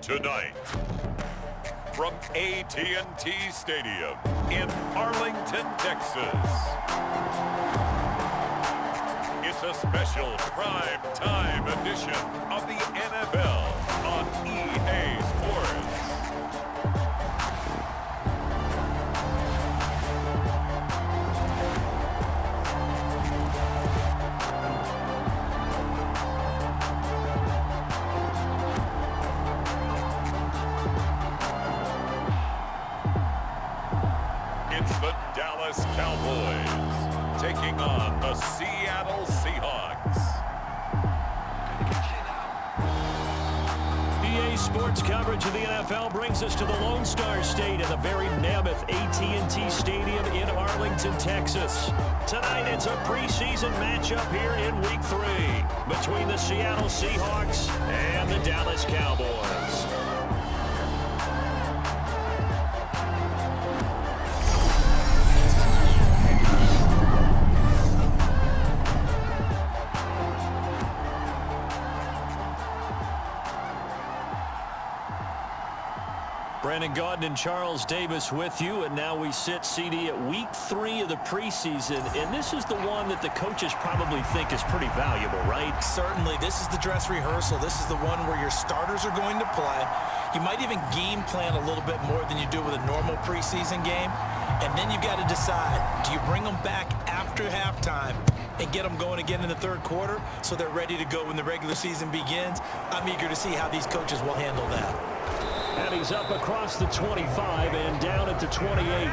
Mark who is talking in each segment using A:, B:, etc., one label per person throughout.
A: Tonight, from AT&T Stadium in Arlington, Texas, it's a special prime time edition of the NFL on EA Sports. It's the Dallas Cowboys taking on the Seattle Seahawks.
B: EA Sports coverage of the NFL brings us to the Lone Star State at the very mammoth AT&T Stadium in Arlington, Texas. Tonight it's a preseason matchup here in Week 3 between the Seattle Seahawks and the Dallas Cowboys. Brandon Gaudin and Charles Davis with you, and now we sit, CD, at Week 3 of the preseason, and this is the one that the coaches probably think is pretty valuable, right?
C: Certainly. This is the dress rehearsal. This is the one where your starters are going to play. You might even game plan a little bit more than you do with a normal preseason game, and then you've got to decide, do you bring them back after halftime and get them going again in the third quarter so they're ready to go when the regular season begins? I'm eager to see how these coaches will handle that.
B: And he's up across the 25 and down at the 28.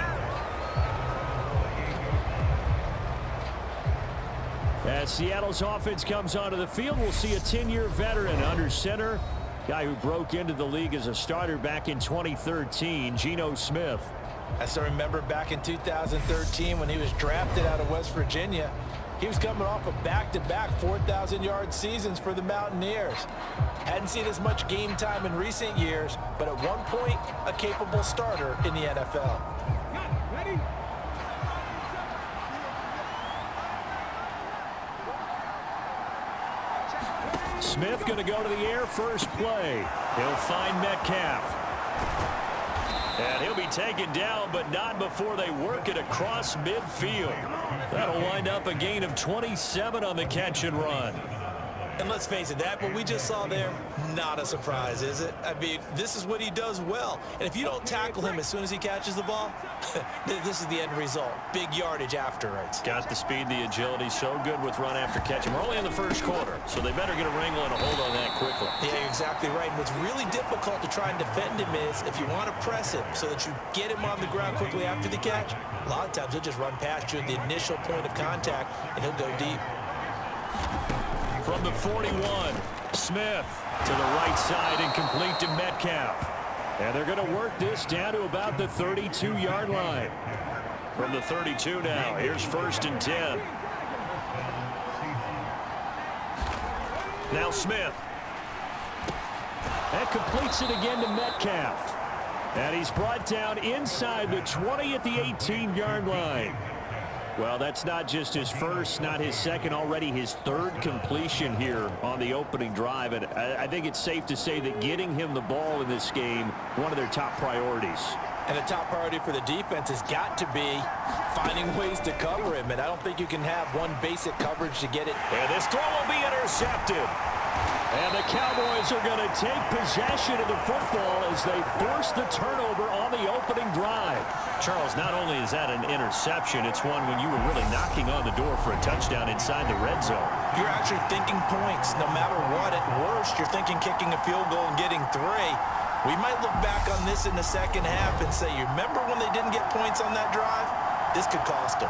B: As Seattle's offense comes onto the field, we'll see a 10-year veteran under center. Guy who broke into the league as a starter back in 2013, Geno Smith.
C: I still remember back in 2013 when he was drafted out of West Virginia. He was coming off of back-to-back 4,000-yard seasons for the Mountaineers. Hadn't seen as much game time in recent years, but at one point, a capable starter in the NFL.
D: Ready?
B: Smith going to go to the air first play. He'll find Metcalf. And he'll be taken down, but not before they work it across midfield. That'll wind up a gain of 27 on the catch and run.
C: And let's face it, that what we just saw there, not a surprise, is it? I mean, this is what he does well. And if you don't tackle him as soon as he catches the ball, this is the end result. Big yardage afterwards.
B: Got the speed, the agility, so good with run after catch. And we're only in the first quarter, so they better get a wrangle and a hold on that quickly.
C: Yeah, you're exactly right. And what's really difficult to try and defend him is if you want to press him so that you get him on the ground quickly after the catch, a lot of times he'll just run past you at the initial point of contact, and he'll go deep.
B: From the 41, Smith to the right side and complete to Metcalf. And they're going to work this down to about the 32-yard line. From the 32 now, here's 1st and 10. Now Smith. That completes it again to Metcalf. And he's brought down inside the 20 at the 18-yard line. Well, that's not just his first, not his second, already his third completion here on the opening drive. And I think it's safe to say that getting him the ball in this game, one of their top priorities.
C: And the top priority for the defense has got to be finding ways to cover him. And I don't think you can have one basic coverage to get it.
B: And this throw will be intercepted. And the Cowboys are going to take possession of the football as they force the turnover on the opening drive. Charles, not only is that an interception, it's one when you were really knocking on the door for a touchdown inside the red zone.
C: You're actually thinking points. No matter what, at worst, you're thinking kicking a field goal and getting 3. We might look back on this in the second half and say, you remember when they didn't get points on that drive? This could cost them.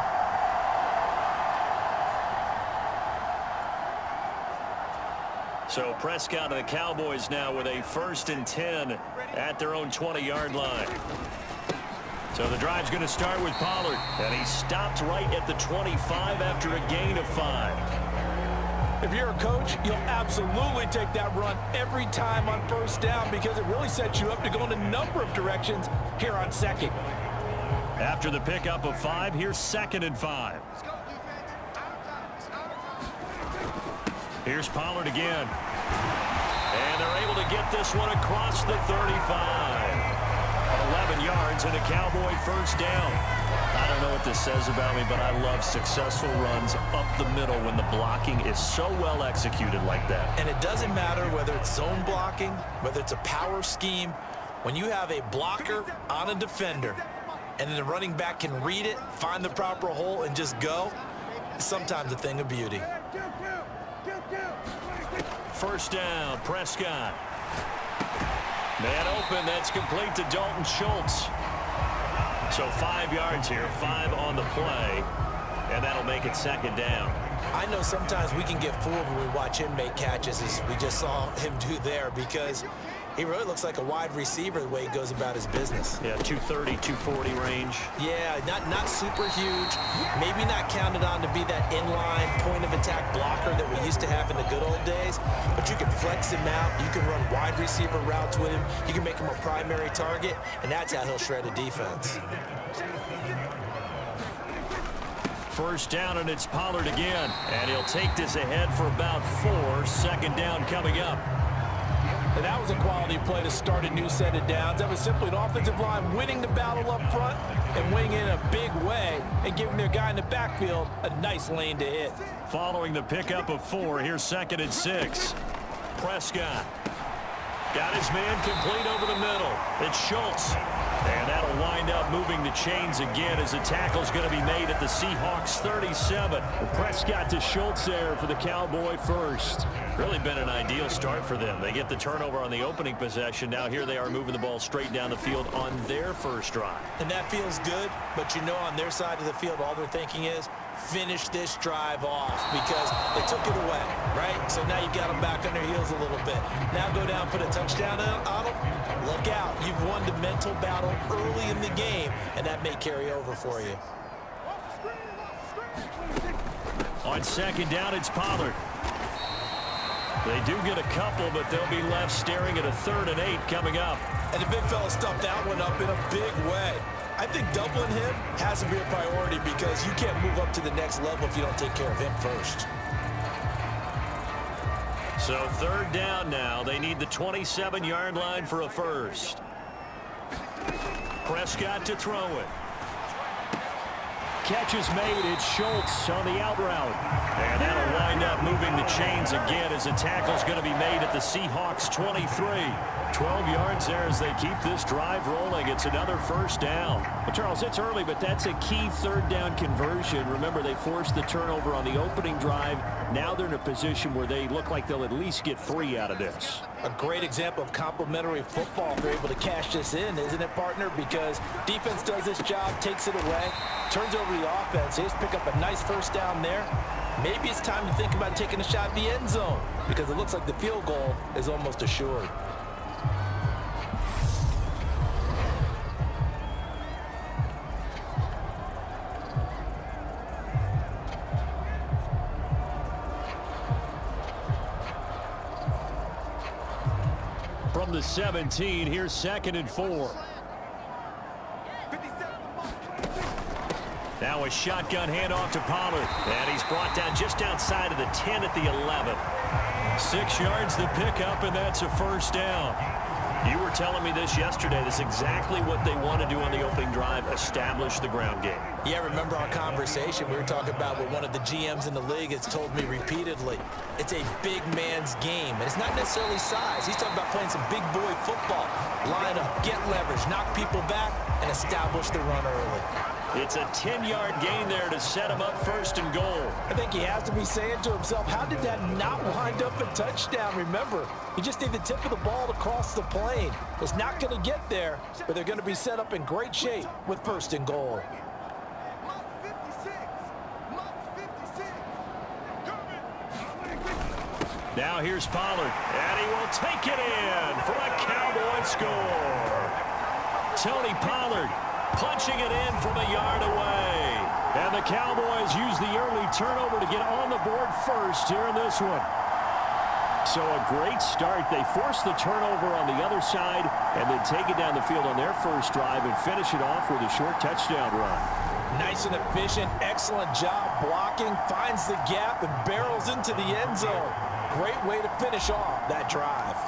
B: So Prescott and the Cowboys now with a 1st and 10 at their own 20-yard line. So the drive's going to start with Pollard, and he stopped right at the 25 after a gain of 5.
C: If you're a coach, you'll absolutely take that run every time on 1st down because it really sets you up to go in a number of directions here on 2nd.
B: After the pickup of 5, here's 2nd and 5. Here's Pollard again. And they're able to get this one across the 35. 11 yards and a Cowboy first down. I don't know what this says about me, but I love successful runs up the middle when the blocking is so well executed like that.
C: And it doesn't matter whether it's zone blocking, whether it's a power scheme. When you have a blocker on a defender and then the running back can read it, find the proper hole, and just go, it's sometimes a thing of beauty.
B: First down, Prescott. Man open, that's complete to Dalton Schultz. So 5 yards here, 5 on the play, and that'll make it 2nd down.
C: I know sometimes we can get fooled when we watch him make catches, as we just saw him do there, because he really looks like a wide receiver the way he goes about his business.
B: Yeah, 230, 240 range.
C: Yeah, not super huge. Maybe not counted on to be that inline point-of-attack blocker that we used to have in the good old days. But you can flex him out. You can run wide receiver routes with him. You can make him a primary target, and that's how he'll shred a defense.
B: First down, and it's Pollard again. And he'll take this ahead for about 4. 2nd down coming up.
D: And that was a quality play to start a new set of downs. That was simply an offensive line winning the battle up front and winning in a big way and giving their guy in the backfield a nice lane to hit.
B: Following the pickup of 4, here's 2nd and 6. Prescott got his man complete over the middle. It's Schultz. And that'll wind up moving the chains again as the tackle's going to be made at the Seahawks 37. Prescott to Schultz there for the Cowboy first. Really been an ideal start for them. They get the turnover on the opening possession. Now here they are moving the ball straight down the field on their first drive.
C: And that feels good, but you know on their side of the field all they're thinking is finish this drive off because they took it away, right? So now you've got them back on their heels a little bit. Now go down, put a touchdown on them. Look out. You've won the mental battle early in the game, and that may carry over for you.
B: On 2nd down, it's Pollard. They do get a couple, but they'll be left staring at a 3rd and 8 coming up.
C: And the big fella stuffed that one up in a big way. I think doubling him has to be a priority because you can't move up to the next level if you don't take care of him first.
B: So 3rd down now. They need the 27-yard line for a first. Prescott to throw it. Catch is made. It's Schultz on the out route. And that'll wind up moving the chains again as the tackle's going to be made at the Seahawks 23. 12 yards there as they keep this drive rolling. It's another first down. Well, Charles, it's early, but that's a key 3rd down conversion. Remember, they forced the turnover on the opening drive. Now they're in a position where they look like they'll at least get 3 out of this.
C: A great example of complementary football if they're able to cash this in, isn't it, partner? Because defense does this job, takes it away, turns over the offense. They just pick up a nice first down there. Maybe it's time to think about taking a shot at the end zone because it looks like the field goal is almost assured.
B: From the 17, here's 2nd and 4. Now a shotgun handoff to Pollard. And he's brought down just outside of the 10 at the 11. 6 yards the pickup, and that's a first down. You were telling me this yesterday. This is exactly what they want to do on the opening drive, establish the ground game.
C: Yeah, remember our conversation. We were talking about what one of the GMs in the league has told me repeatedly. It's a big man's game, and it's not necessarily size. He's talking about playing some big boy football. Line up, get leverage, knock people back, and establish the run early.
B: It's a 10-yard gain there to set him up 1st and goal.
D: I think he has to be saying to himself, how did that not wind up a touchdown? Remember, you just need the tip of the ball to cross the plane. It's not going to get there, but they're going to be set up in great shape with 1st and goal.
B: Now here's Pollard, and he will take it in for a Cowboy score. Tony Pollard punching it in from a yard away. And the Cowboys use the early turnover to get on the board first here in this one. So a great start. They force the turnover on the other side and then take it down the field on their first drive and finish it off with a short touchdown run.
D: Nice and efficient. Excellent job blocking. Finds the gap and barrels into the end zone. Great way to finish off that drive.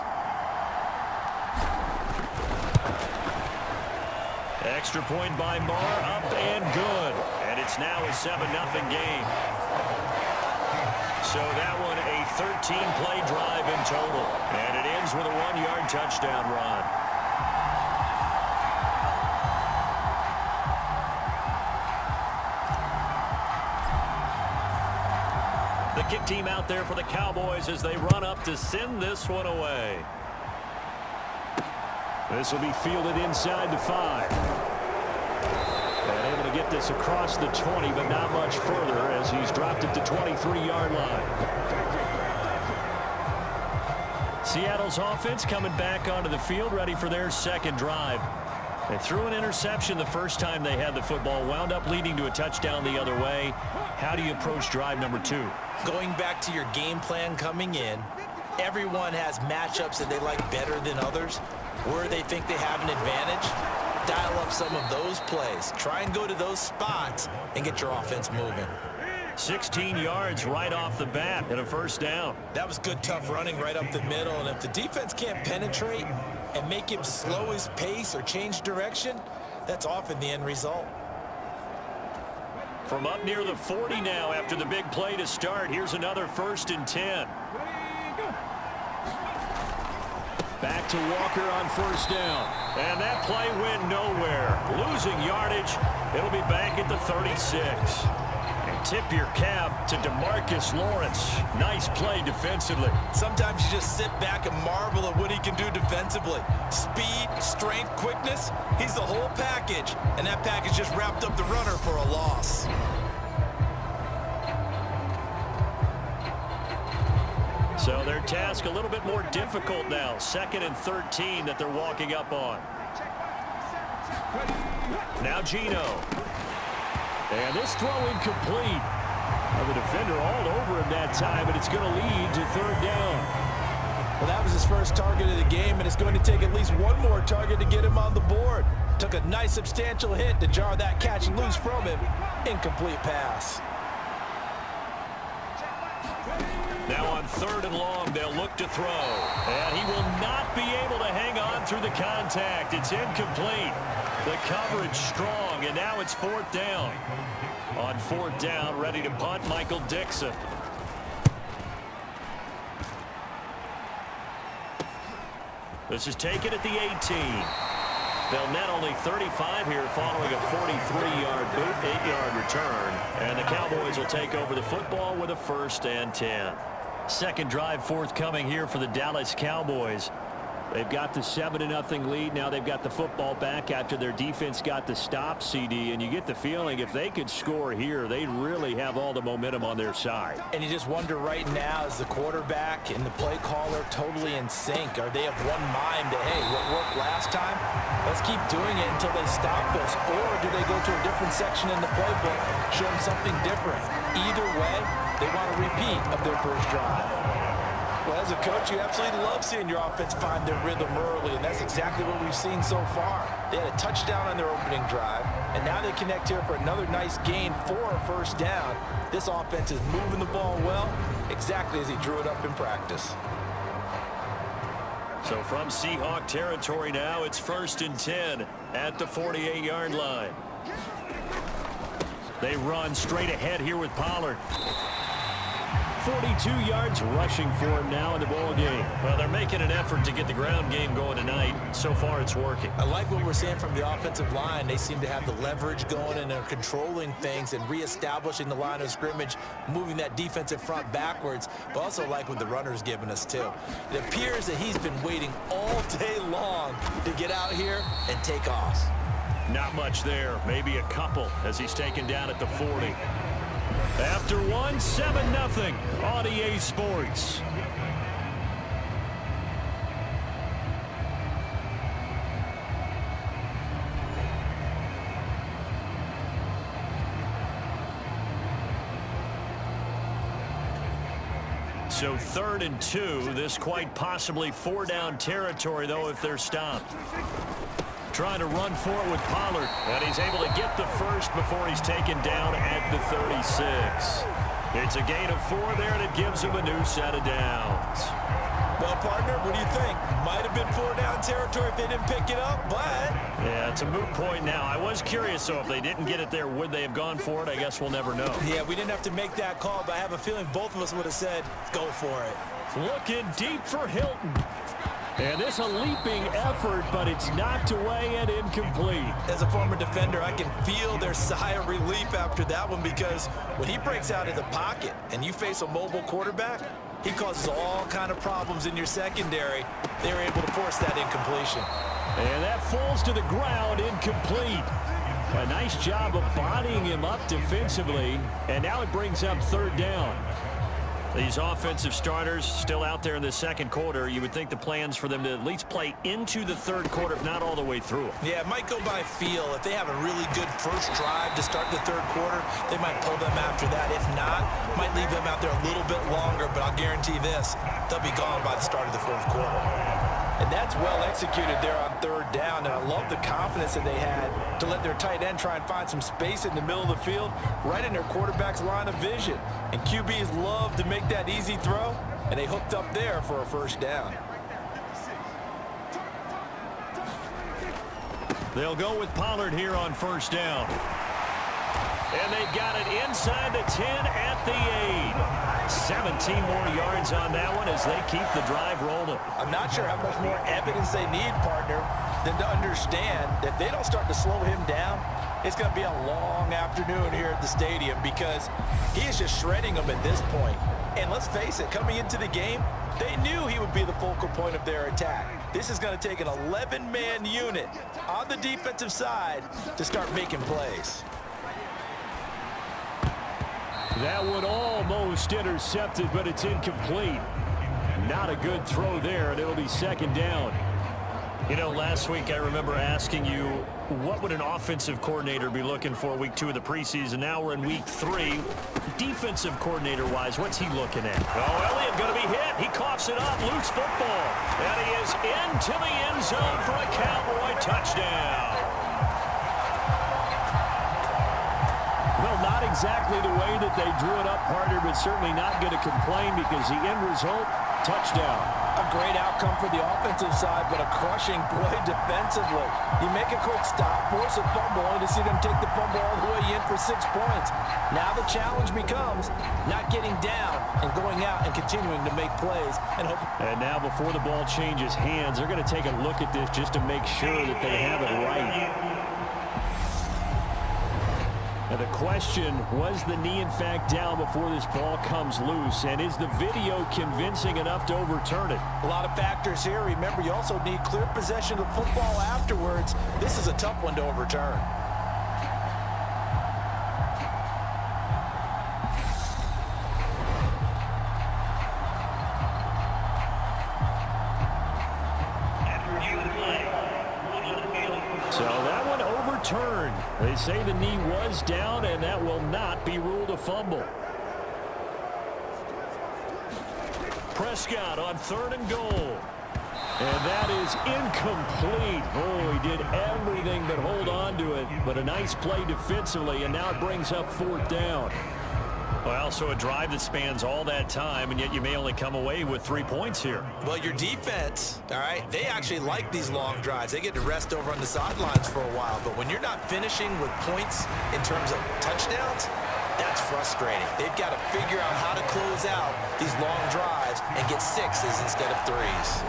B: Extra point by Marr, up and good. And it's now a 7-0 game. So that one a 13-play drive in total. And it ends with a 1-yard touchdown run. The kick team out there for the Cowboys as they run up to send this one away. This will be fielded inside the 5. And able to get this across the 20, but not much further as he's dropped it to 23-yard line. Seattle's offense coming back onto the field, ready for their second drive. They threw an interception the first time they had the football, wound up leading to a touchdown the other way. How do you approach drive number 2?
C: Going back to your game plan coming in, everyone has matchups that they like better than others, where they think they have an advantage. Dial up some of those plays. Try and go to those spots and get your offense moving.
B: 16 yards right off the bat and a first down.
C: That was good, tough running right up the middle. And if the defense can't penetrate and make him slow his pace or change direction, that's often the end result.
B: From up near the 40 now after the big play to start, here's another 1st and 10. Back to Walker on first down. And that play went nowhere. Losing yardage. It'll be back at the 36. And tip your cap to DeMarcus Lawrence. Nice play defensively.
C: Sometimes you just sit back and marvel at what he can do defensively. Speed, strength, quickness. He's the whole package. And that package just wrapped up the runner for a loss.
B: So their task a little bit more difficult now. 2nd and 13 that they're walking up on. Now Geno. And this throw incomplete. Well, the defender all over him that time, and it's going to lead to 3rd down.
D: Well, that was his first target of the game, and it's going to take at least one more target to get him on the board. Took a nice substantial hit to jar that catch loose from him. Incomplete pass.
B: Now on 3rd and long, they'll look to throw. And he will not be able to hang on through the contact. It's incomplete. The coverage strong, and now it's 4th down. On 4th down, ready to punt, Michael Dixon. This is taken at the 18. They'll net only 35 here following a 43-yard boot, 8-yard return. And the Cowboys will take over the football with a 1st and 10. Second drive forthcoming here for the Dallas Cowboys. They've got the 7-0 lead. Now they've got the football back after their defense got the stop, CD. And you get the feeling if they could score here, they really have all the momentum on their side.
D: And you just wonder right now, is the quarterback and the play caller totally in sync? Are they of one mind to, hey, what worked last time? Let's keep doing it until they stop us. Or do they go to a different section in the playbook, show them something different? Either way, they want a repeat of their first drive. Well, as a coach, you absolutely love seeing your offense find their rhythm early, and that's exactly what we've seen so far. They had a touchdown on their opening drive, and now they connect here for another nice gain for a 1st down. This offense is moving the ball well, exactly as he drew it up in practice.
B: So from Seahawk territory now, it's 1st and 10 at the 48-yard line. They run straight ahead here with Pollard. 42 yards rushing for him now in the ball game. Well, they're making an effort to get the ground game going tonight. So far, it's working.
C: I like what we're seeing from the offensive line. They seem to have the leverage going, and they're controlling things and reestablishing the line of scrimmage, moving that defensive front backwards, but also like what the runner's giving us, too. It appears that he's been waiting all day long to get out here and take off.
B: Not much there. Maybe a couple as he's taken down at the 40. After one, 7-0 on EA Sports. So 3rd and 2. This quite possibly 4-down territory, though, if they're stopped. Trying to run for it with Pollard. And he's able to get the first before he's taken down at the 36. It's a gain of 4 there, and it gives him a new set of downs.
C: Well, partner, what do you think? Might have been 4-down territory if they didn't pick it up, but...
B: Yeah, it's a moot point now. I was curious, so if they didn't get it there, would they have gone for it? I guess we'll never know.
C: Yeah, we didn't have to make that call, but I have a feeling both of us would have said, go for it.
B: Looking deep for Hilton. And this a leaping effort, but it's knocked away and incomplete.
C: As a former defender, I can feel their sigh of relief after that one, because when he breaks out of the pocket and you face a mobile quarterback, he causes all kind of problems in your secondary. They were able to force that incompletion.
B: And that falls to the ground, incomplete. A nice job of bodying him up defensively, and now it brings up 3rd down. These offensive starters still out there in the second quarter. You would think the plans for them to at least play into the 3rd quarter, if not all the way through.
C: Yeah, it might go by feel. If they have a really good first drive to start the 3rd quarter, they might pull them after that. If not, might leave them out there a little bit longer, but I'll guarantee this, they'll be gone by the start of the 4th quarter.
D: And that's well executed there on 3rd down, and I love the confidence that they had to let their tight end try and find some space in the middle of the field, right in their quarterback's line of vision. And QBs love to make that easy throw, and they hooked up there for a 1st down.
B: They'll go with Pollard here on 1st down. And they've got it inside the 10 at the 8. 17 more yards on that one as they keep the drive rolling.
D: I'm not sure how much more evidence they need, partner, than to understand that if they don't start to slow him down, it's going to be a long afternoon here at the stadium, because he is just shredding them at this point. And let's face it, coming into the game, they knew he would be the focal point of their attack. This is going to take an 11-man unit on the defensive side to start making plays.
B: That one almost intercepted, but it's incomplete. Not a good throw there, and it'll be 2nd down. You know, last week I remember asking you, what would an offensive coordinator be looking for week 2 of the preseason? Now we're in week 3. Defensive coordinator-wise, what's he looking at? Oh, Elliott going to be hit. He coughs it up. Loose football. And he is into the end zone for a Cowboy touchdown. Well, not exactly the way that they drew it up, partner, but certainly not going to complain, because the end result, touchdown.
D: A great outcome for the offensive side, but a crushing play defensively. You make a quick stop, force a fumble, only to see them take the fumble all the way in for 6 points. Now the challenge becomes not getting down and going out and continuing to make plays. And
B: now before the ball changes hands, they're going to take a look at this just to make sure that they have it right. Now the question, was the knee in fact down before this ball comes loose? And is the video convincing enough to overturn it?
D: A lot of factors here. Remember, you also need clear possession of football afterwards. This is a tough one to overturn.
B: So that one overturned. They say the knee was down, and that will not be ruled a fumble. Prescott on 3rd and goal. And that is incomplete. Oh, he did everything but hold on to it. But a nice play defensively, and now it brings up 4th down. Well, so a drive that spans all that time, and yet you may only come away with 3 points here.
C: Well, your defense, all right, they actually like these long drives. They get to rest over on the sidelines for a while. But when you're not finishing with points in terms of touchdowns, that's frustrating. They've got to figure out how to close out these long drives and get 6s instead of 3s.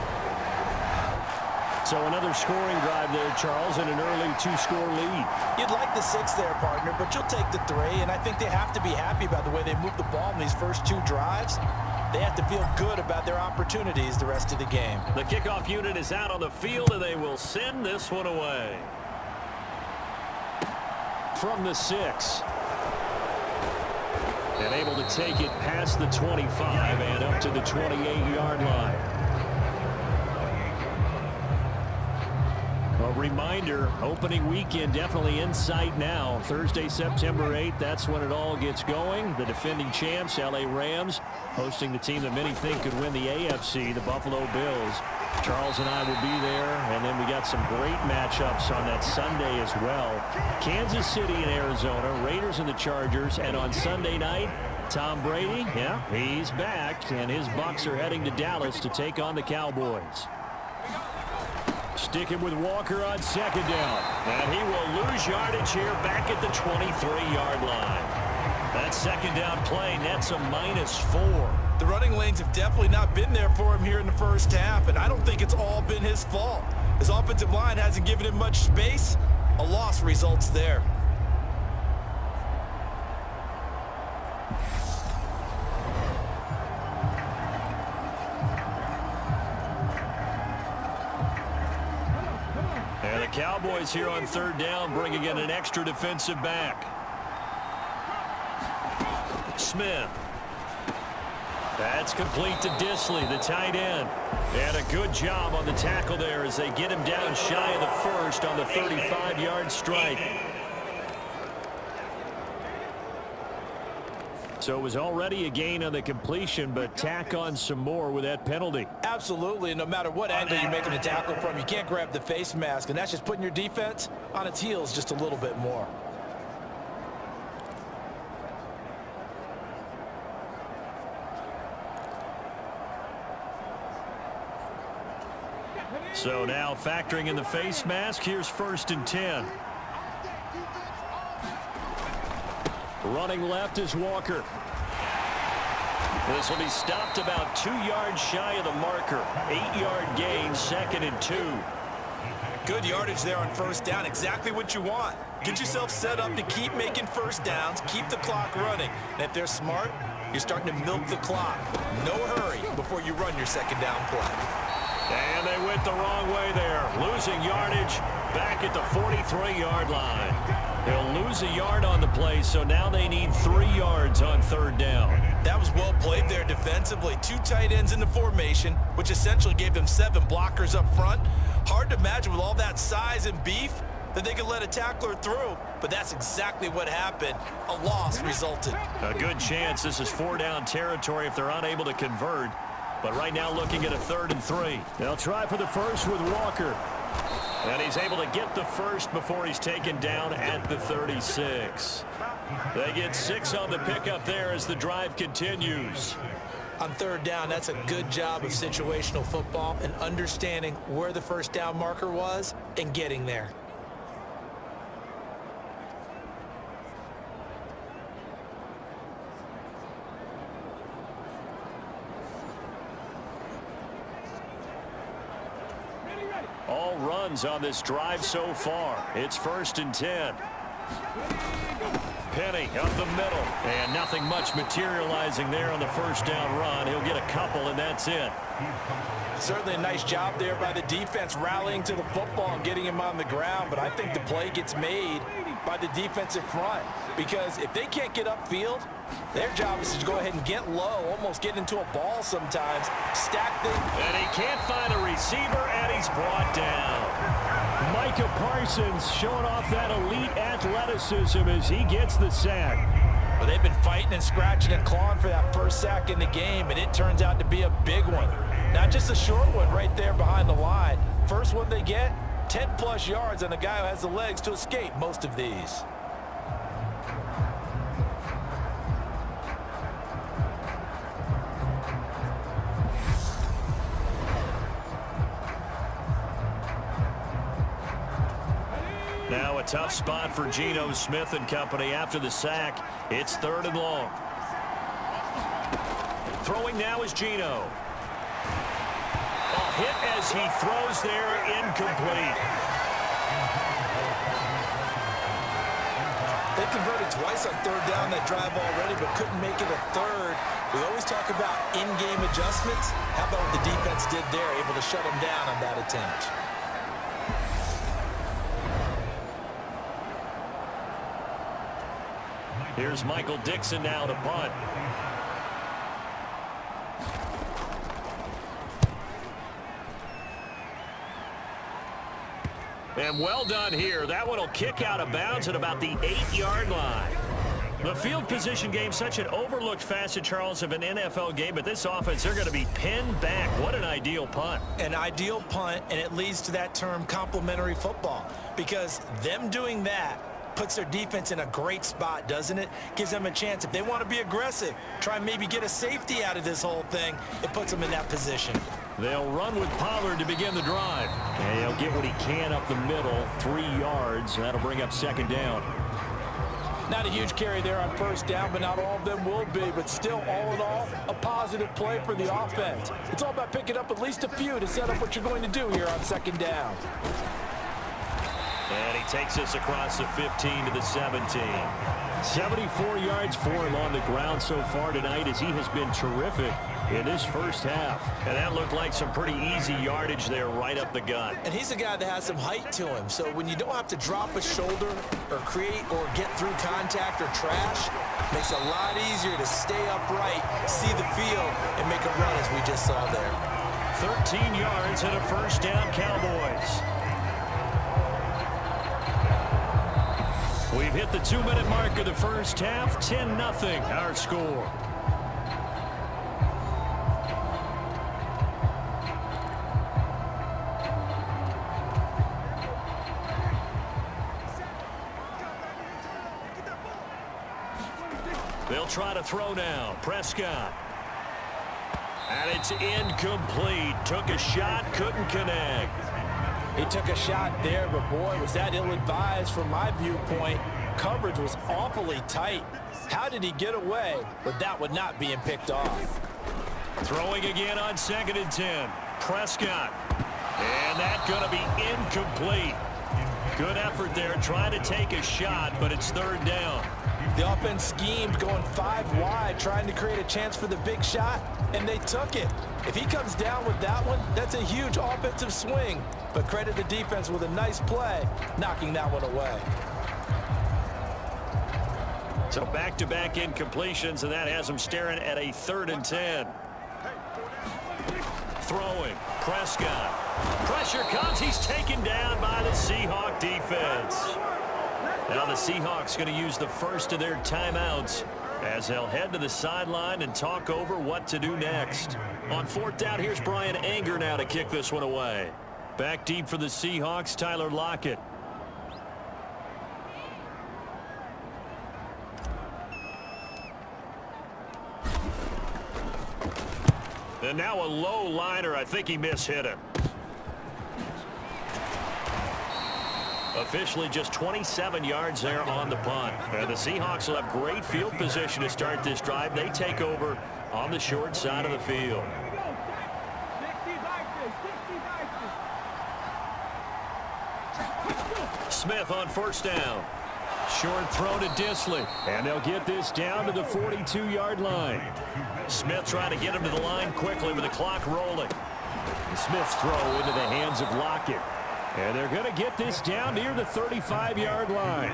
B: So another scoring drive there, Charles, and an early 2-score lead.
D: You'd like the 6 there, partner, but you'll take the 3, and I think they have to be happy about the way they move the ball in these first 2 drives. They have to feel good about their opportunities the rest of the game.
B: The kickoff unit is out on the field, and they will send this one away. From the 6. And able to take it past the 25 and up to the 28-yard line. A reminder, opening weekend definitely in sight now. Thursday, September 8th, that's when it all gets going. The defending champs, LA Rams, hosting the team that many think could win the AFC, the Buffalo Bills. Charles and I will be there, and then we got some great matchups on that Sunday as well. Kansas City and Arizona, Raiders and the Chargers, and on Sunday night, Tom Brady, yeah, he's back, and his Bucs are heading to Dallas to take on the Cowboys. Sticking with Walker on second down, and he will lose yardage here back at the 23-yard line. That second down play nets a -4.
C: The running lanes have definitely not been there for him here in the first half, and I don't think it's all been his fault. His offensive line hasn't given him much space. A loss results there.
B: And the Cowboys here on third down, bringing in an extra defensive back. Smith. That's complete to Disley, the tight end. And a good job on the tackle there as they get him down shy of the first on the 35-yard strike. So it was already a gain on the completion, but tack on some more with that penalty.
D: Absolutely. No matter what angle you're making the tackle from, you can't grab the face mask, and that's just putting your defense on its heels just a little bit more.
B: So now factoring in the face mask, here's 1st and 10. Running left is Walker. This will be stopped about 2 yards shy of the marker. 8-yard gain, 2nd and 2.
C: Good yardage there on first down. Exactly what you want. Get yourself set up to keep making first downs, keep the clock running. And if they're smart, you're starting to milk the clock. No hurry before you run your second down play.
B: And they went the wrong way there. Losing yardage back at the 43-yard line. They'll lose a yard on the play, so now they need 3 yards on third down.
C: That was well played there defensively. 2 tight ends in the formation, which essentially gave them 7 blockers up front. Hard to imagine with all that size and beef that they could let a tackler through, but that's exactly what happened. A loss resulted.
B: A good chance this is 4-down territory if they're unable to convert. But right now looking at a 3rd and 3. They'll try for the first with Walker. And he's able to get the first before he's taken down at the 36. They get 6 on the pickup there as the drive continues.
D: On third down, that's a good job of situational football and understanding where the first down marker was and getting there.
B: All runs on this drive so far. It's 1st and 10. Penny up the middle. And nothing much materializing there on the first down run. He'll get a couple, and that's it.
D: Certainly a nice job there by the defense rallying to the football and getting him on the ground. But I think the play gets made by the defensive front. Because if they can't get upfield, their job is to go ahead and get low, almost get into a ball sometimes, stack things.
B: And he can't find a receiver, and he's brought down. Micah Parsons showing off that elite athleticism as he gets the sack.
D: Well, they've been fighting and scratching and clawing for that first sack in the game, and it turns out to be a big one. Not just a short one right there behind the line. First one they get, 10-plus yards on a guy who has the legs to escape most of these.
B: Now a tough spot for Geno Smith and company after the sack. It's 3rd and long. Throwing now is Geno. A hit as he throws there, incomplete.
D: They converted twice on third down that drive already, but couldn't make it a third. We always talk about in-game adjustments. How about what the defense did there, able to shut them down on that attempt?
B: Here's Michael Dixon now to punt. And well done here. That one will kick out of bounds at about the 8-yard line. The field position game, such an overlooked facet, Charles, of an NFL game, but this offense, they're going to be pinned back. What an ideal punt.
C: An ideal punt, and it leads to that term complementary football, because them doing that puts their defense in a great spot, doesn't it? Gives them a chance. If they want to be aggressive, try and maybe get a safety out of this whole thing, it puts them in that position.
B: They'll run with Pollard to begin the drive. And he'll get what he can up the middle, 3 yards. That'll bring up second down.
D: Not a huge carry there on first down, but not all of them will be. But still, all in all, a positive play for the offense. It's all about picking up at least a few to set up what you're going to do here on second down.
B: And he takes us across the 15 to the 17. 74 yards for him on the ground so far tonight, as he has been terrific in this first half. And that looked like some pretty easy yardage there right up the gut.
C: And he's a guy that has some height to him. So when you don't have to drop a shoulder or create or get through contact or trash, makes it a lot easier to stay upright, see the field, and make a run as we just saw there.
B: 13 yards and a first down, Cowboys. We've hit the 2-minute mark of the first half. 10-0 our score. They'll try to throw now. Prescott. And it's incomplete. Took a shot, couldn't connect.
D: He took a shot there, but boy, was that ill-advised from my viewpoint. Coverage was awfully tight. How did he get away with that one not being picked off?
B: Throwing again on 2nd and 10. Prescott. And that's going to be incomplete. Good effort there, trying to take a shot, but it's 3rd down.
D: The offense schemed going 5 wide, trying to create a chance for the big shot, and they took it. If he comes down with that one, that's a huge offensive swing. But credit the defense with a nice play, knocking that one away.
B: So back-to-back incompletions, and that has him staring at a 3rd and 10. Throwing. Prescott. Pressure comes. He's taken down by the Seahawk defense. Now the Seahawks going to use the first of their timeouts as they'll head to the sideline and talk over what to do next. On 4th down, here's Brian Anger now to kick this one away. Back deep for the Seahawks, Tyler Lockett. And now a low liner. I think he mishit him. Officially just 27 yards there on the punt. And the Seahawks will have great field position to start this drive. They take over on the short side of the field. Smith on 1st down. Short throw to Disley. And they'll get this down to the 42-yard line. Smith trying to get him to the line quickly with the clock rolling. Smith's throw into the hands of Lockett. And they're going to get this down near the 35-yard line.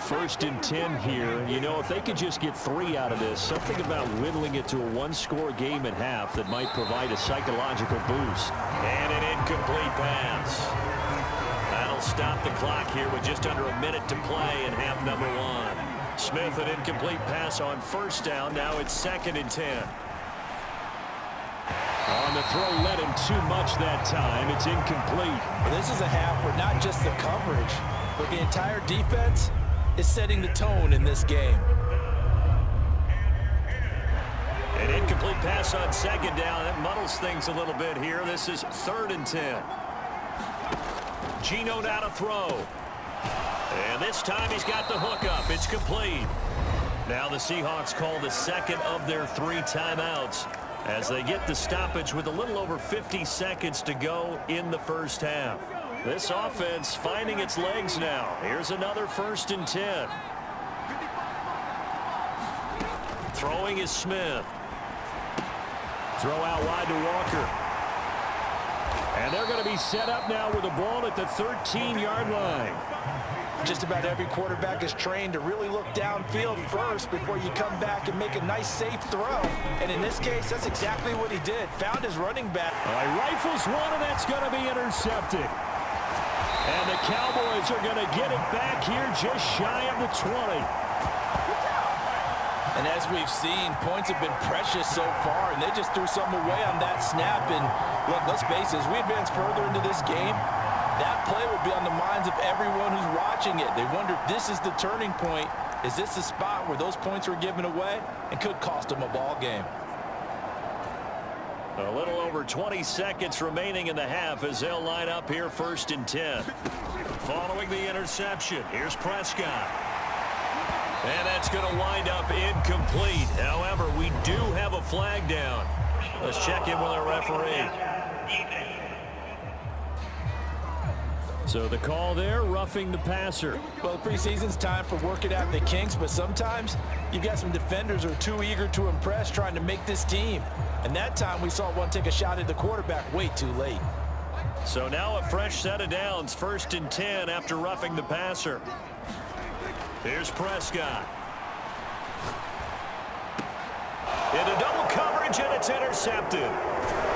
B: 1st and 10 here. You know, if they could just get 3 out of this, something about whittling it to a 1-score game at half that might provide a psychological boost. And an incomplete pass. That'll stop the clock here with just under a minute to play in half number 1. Smith, an incomplete pass on 1st down. Now it's 2nd and 10. On the throw, led him too much that time. It's incomplete.
D: This is a half where not just the coverage, but the entire defense is setting the tone in this game.
B: An incomplete pass on 2nd down. That muddles things a little bit here. This is 3rd and 10. Geno now to throw. And this time he's got the hook up. It's complete. Now the Seahawks call the 2nd of their 3 timeouts as they get the stoppage with a little over 50 seconds to go in the first half. This offense finding its legs now. Here's another 1st and 10. Throwing is Smith. Throw out wide to Walker. And they're going to be set up now with the ball at the 13-yard line.
D: Just about every quarterback is trained to really look downfield first before you come back and make a nice, safe throw. And in this case, that's exactly what he did. Found his running back.
B: All right, rifles one, and that's going to be intercepted. And the Cowboys are going to get it back here just shy of the 20.
D: And as we've seen, points have been precious so far, and they just threw something away on that snap. And look, let's face it, as we advance further into this game, that play will be on the minds of everyone who's watching it. They wonder if this is the turning point. Is this the spot where those points were given away and could cost them a ball game?
B: A little over 20 seconds remaining in the half as they'll line up here 1st and 10. Following the interception, here's Prescott. And that's going to wind up incomplete. However, we do have a flag down. Let's check in with our referee. So the call there, roughing the passer.
D: Well, the preseason's time for working out the kinks, but sometimes you've got some defenders who are too eager to impress, trying to make this team. And that time we saw one take a shot at the quarterback way too late.
B: So now a fresh set of downs, 1st and 10 after roughing the passer. Here's Prescott. Into double coverage, and it's intercepted.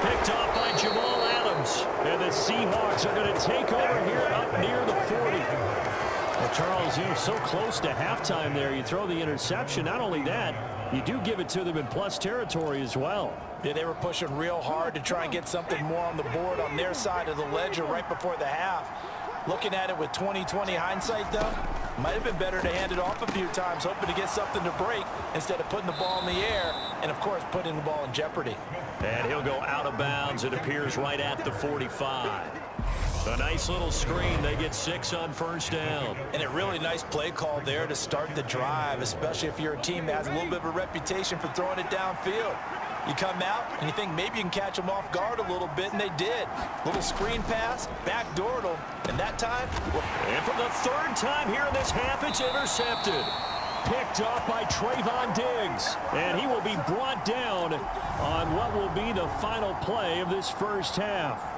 B: Picked off by Jamal Adams. And the Seahawks are going to take over here up near the 40. Well, Charles, you're so close to halftime there. You throw the interception. Not only that, you do give it to them in plus territory as well.
D: Yeah, they were pushing real hard to try and get something more on the board on their side of the ledger right before the half. Looking at it with 20/20 hindsight, though, might have been better to hand it off a few times, hoping to get something to break instead of putting the ball in the air and, of course, putting the ball in jeopardy.
B: And he'll go out of bounds. It appears right at the 45. A nice little screen. They get 6 on 1st down.
D: And a really nice play call there to start the drive, especially if you're a team that has a little bit of a reputation for throwing it downfield. You come out and you think maybe you can catch them off guard a little bit, and they did. Little screen pass, backdoored them, and that time...
B: And for the 3rd time here in this half, it's intercepted. Picked off by Trayvon Diggs. And he will be brought down on what will be the final play of this 1st half.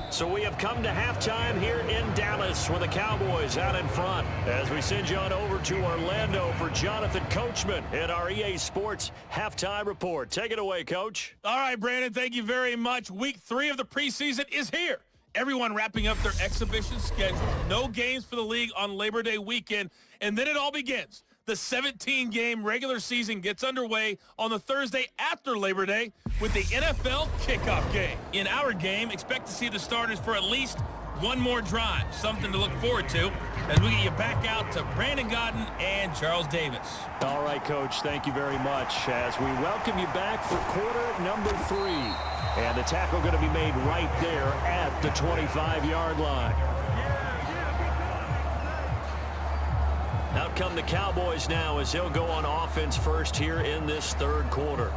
B: So we have come to halftime here in Dallas with the Cowboys out in front as we send you on over to Orlando for Jonathan Coachman in our EA Sports Halftime Report. Take it away, Coach.
E: All right, Brandon, thank you very much. Week 3 of the preseason is here. Everyone wrapping up their exhibition schedule. No games for the league on Labor Day weekend, and then it all begins. The 17-game regular season gets underway on the Thursday after Labor Day with the NFL kickoff game. In our game, expect to see the starters for at least one more drive, something to look forward to as we get you back out to Brandon Godden and Charles Davis.
B: All right, Coach, thank you very much as we welcome you back for quarter number 3. And the tackle going to be made right there at the 25-yard line. Out come the Cowboys now as they'll go on offense first here in this 3rd quarter.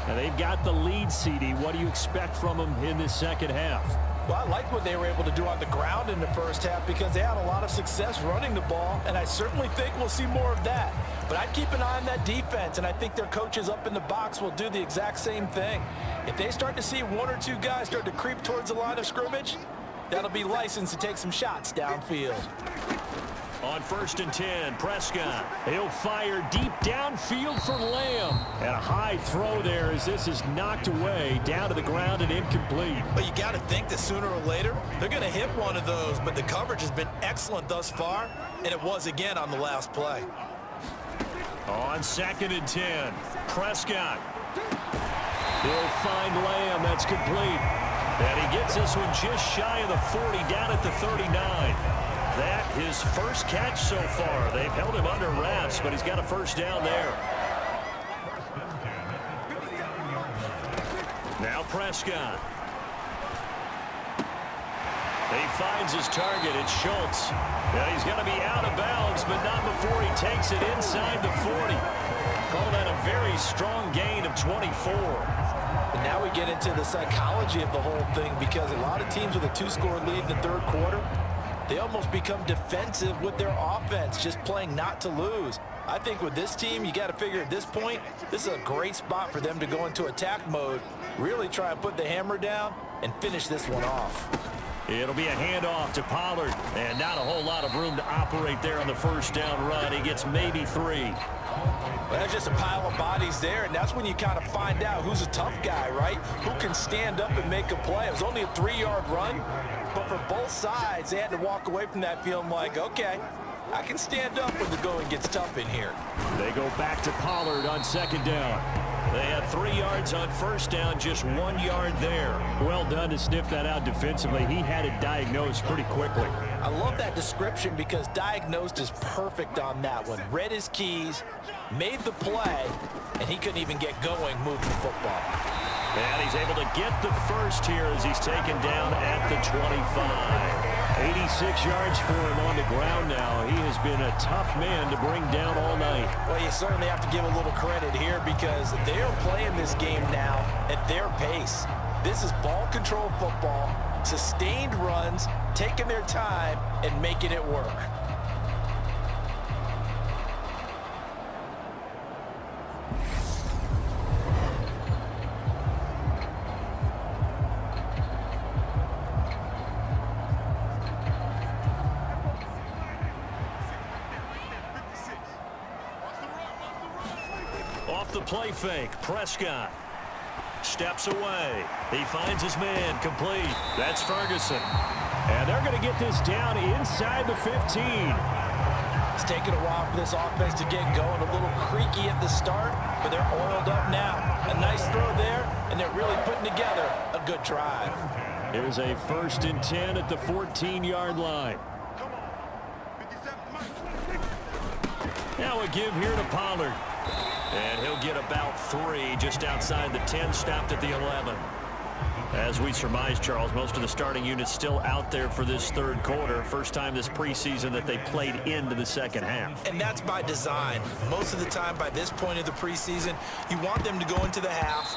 B: And they've got the lead, CD. What do you expect from them in this 2nd half?
D: Well, I like what they were able to do on the ground in the 1st half because they had a lot of success running the ball, and I certainly think we'll see more of that. But I'd keep an eye on that defense, and I think their coaches up in the box will do the exact same thing. If they start to see 1 or 2 guys start to creep towards the line of scrimmage, that'll be licensed to take some shots downfield.
B: On 1st and 10, Prescott. He'll fire deep downfield for Lamb. And a high throw there as this is knocked away down to the ground and incomplete.
D: But you got to think that sooner or later, they're going to hit one of those. But the coverage has been excellent thus far, and it was again on the last play.
B: On 2nd and 10, Prescott. He'll find Lamb. That's complete. And he gets this one just shy of the 40 down at the 39. That his first catch so far. They've held him under wraps, but he's got a 1st down there. Now Prescott. He finds his target. It's Schultz. And he's going to be out of bounds, but not before he takes it inside the 40. Call that a very strong gain of 24.
D: And now we get into the psychology of the whole thing because a lot of teams with a 2-score lead in the 3rd quarter, they almost become defensive with their offense, just playing not to lose. I think with this team, you got to figure at this point, this is a great spot for them to go into attack mode, really try and put the hammer down and finish this one off.
B: It'll be a handoff to Pollard, and not a whole lot of room to operate there on the first down run. He gets maybe 3.
D: Well, there's just a pile of bodies there, and that's when you kind of find out who's a tough guy, right? Who can stand up and make a play. It was only a 3-yard run, but for both sides, they had to walk away from that feeling like, okay, I can stand up when the going gets tough in here.
B: They go back to Pollard on second down. They had 3 yards on first down, just 1 yard there. Well done to sniff that out defensively. He had it diagnosed pretty quickly.
D: I love that description because diagnosed is perfect on that one. Read his keys, made the play, and he couldn't even get going moving the football.
B: And he's able to get the first here as he's taken down at the 25. 86 yards for him on the ground now. He has been a tough man to bring down all night.
D: Well, you certainly have to give a little credit here because they're playing this game now at their pace. This is ball control football, sustained runs, taking their time, and making it work.
B: Off the play fake, Prescott steps away. He finds his man, complete. That's Ferguson. And they're going to get this down inside the 15.
D: It's taken a while for this offense to get going. A little creaky at the start, but they're oiled up now. A nice throw there, and they're really putting together a good drive.
B: Here's a 1st and 10 at the 14-yard line. Now a give here to Pollard. And he'll get about 3 just outside the 10, stopped at the 11. As we surmise, Charles, most of the starting units still out there for this third quarter. First time this preseason that they played into the second half.
C: And that's by design. Most of the time by this point of the preseason, you want them to go into the half,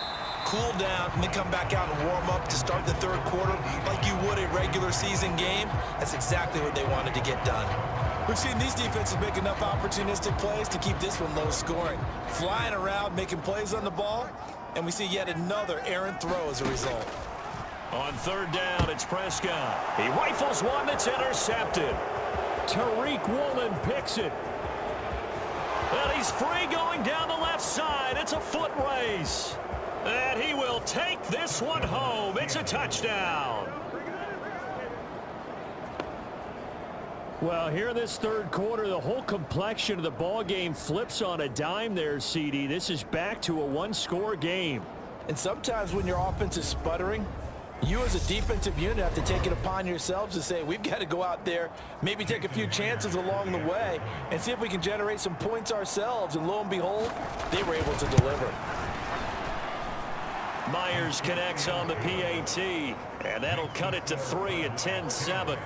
C: cool down, and then come back out and warm up to start the third quarter like you would a regular season game. That's exactly what they wanted to get done.
D: We've seen these defenses make enough opportunistic plays to keep this one low scoring. Flying around, making plays on the ball, and we see yet another errant throw as a result.
B: On third down, it's Prescott. He rifles one that's intercepted. Tariq Woolen picks it. And he's free going down the left side. It's a foot race. And he will take this one home. It's a touchdown. Well, here in this third quarter, the whole complexion of the ball game flips on a dime there, CD. This is back to a one-score game.
D: And sometimes when your offense is sputtering, you as a defensive unit have to take it upon yourselves to say, we've got to go out there, maybe take a few chances along the way, and see if we can generate some points ourselves. And lo and behold, they were able to deliver.
B: Myers connects on the PAT, and that'll cut it to 3 at 10-7.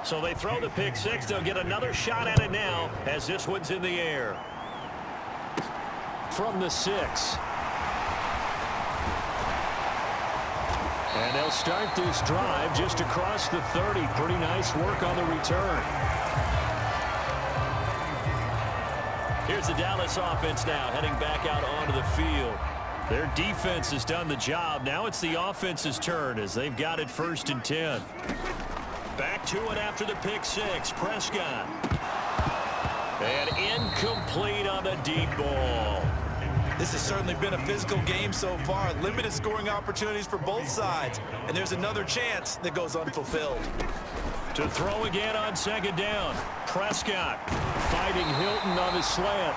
B: So they throw the pick six. They'll get another shot at it now as this one's in the air. From the 6. And they'll start this drive just across the 30. Pretty nice work on the return. Here's the Dallas offense now heading back out onto the field. Their defense has done the job. Now it's the offense's turn as they've got it 1st and 10. Back to it after the pick six. Prescott. And incomplete on the deep ball.
C: This has certainly been a physical game so far. Limited scoring opportunities for both sides. And there's another chance that goes unfulfilled.
B: To throw again on second down. Prescott fighting Hilton on the slant.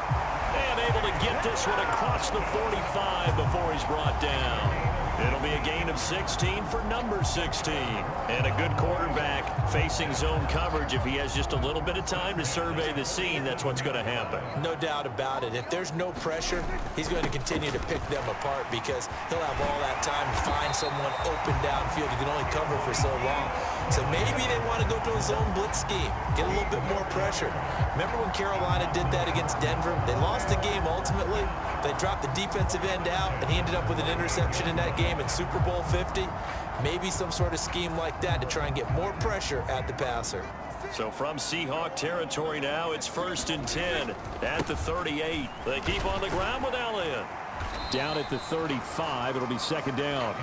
B: And able to get this one across the 45 before he's brought down. It'll be a gain of 16 for number 16. And a good quarterback facing zone coverage. If he has just a little bit of time to survey the scene, that's what's going to happen.
D: No doubt about it. If there's no pressure, he's going to continue to pick them apart because he'll have all that time to find someone open downfield. He can only cover for so long. So maybe they want to go to a zone blitz scheme, get a little bit more pressure. Remember when Carolina did that against Denver? They lost the game ultimately. They dropped the defensive end out, and he ended up with an interception in that game in Super Bowl 50. Maybe some sort of scheme like that to try and get more pressure at the passer.
B: So from Seahawk territory now, it's 1st and 10 at the 38. They keep on the ground with Elliott. Down at the 35, it'll be 2nd down.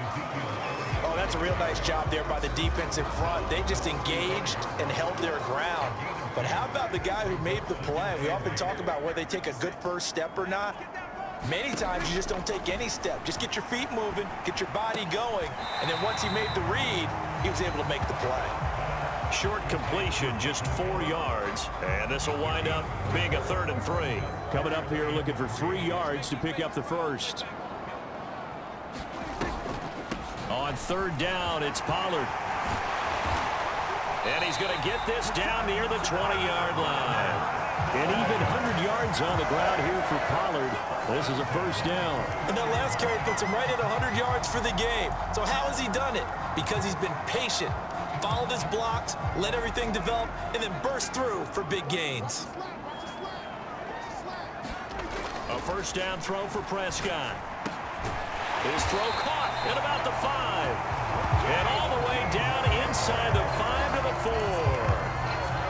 D: Oh, that's a real nice job there by the defense in front. They just engaged and held their ground. But how about the guy who made the play? We often talk about whether they take a good first step or not. Many times you just don't take any step. Just get your feet moving, get your body going, and then once he made the read, he was able to make the play.
B: Short completion, just 4 yards, and this will wind up being a 3rd and 3. Coming up here looking for 3 yards to pick up the first. On 3rd down, it's Pollard. And he's going to get this down near the 20-yard line. And even 100 yards on the ground here for Pollard. This is a 1st down.
D: And that last carry puts him right at 100 yards for the game. So how has he done it? Because he's been patient, followed his blocks, let everything develop, and then burst through for big gains.
B: A 1st down throw for Prescott. His throw caught at about the 5. And all the way down inside the 5 to the 4.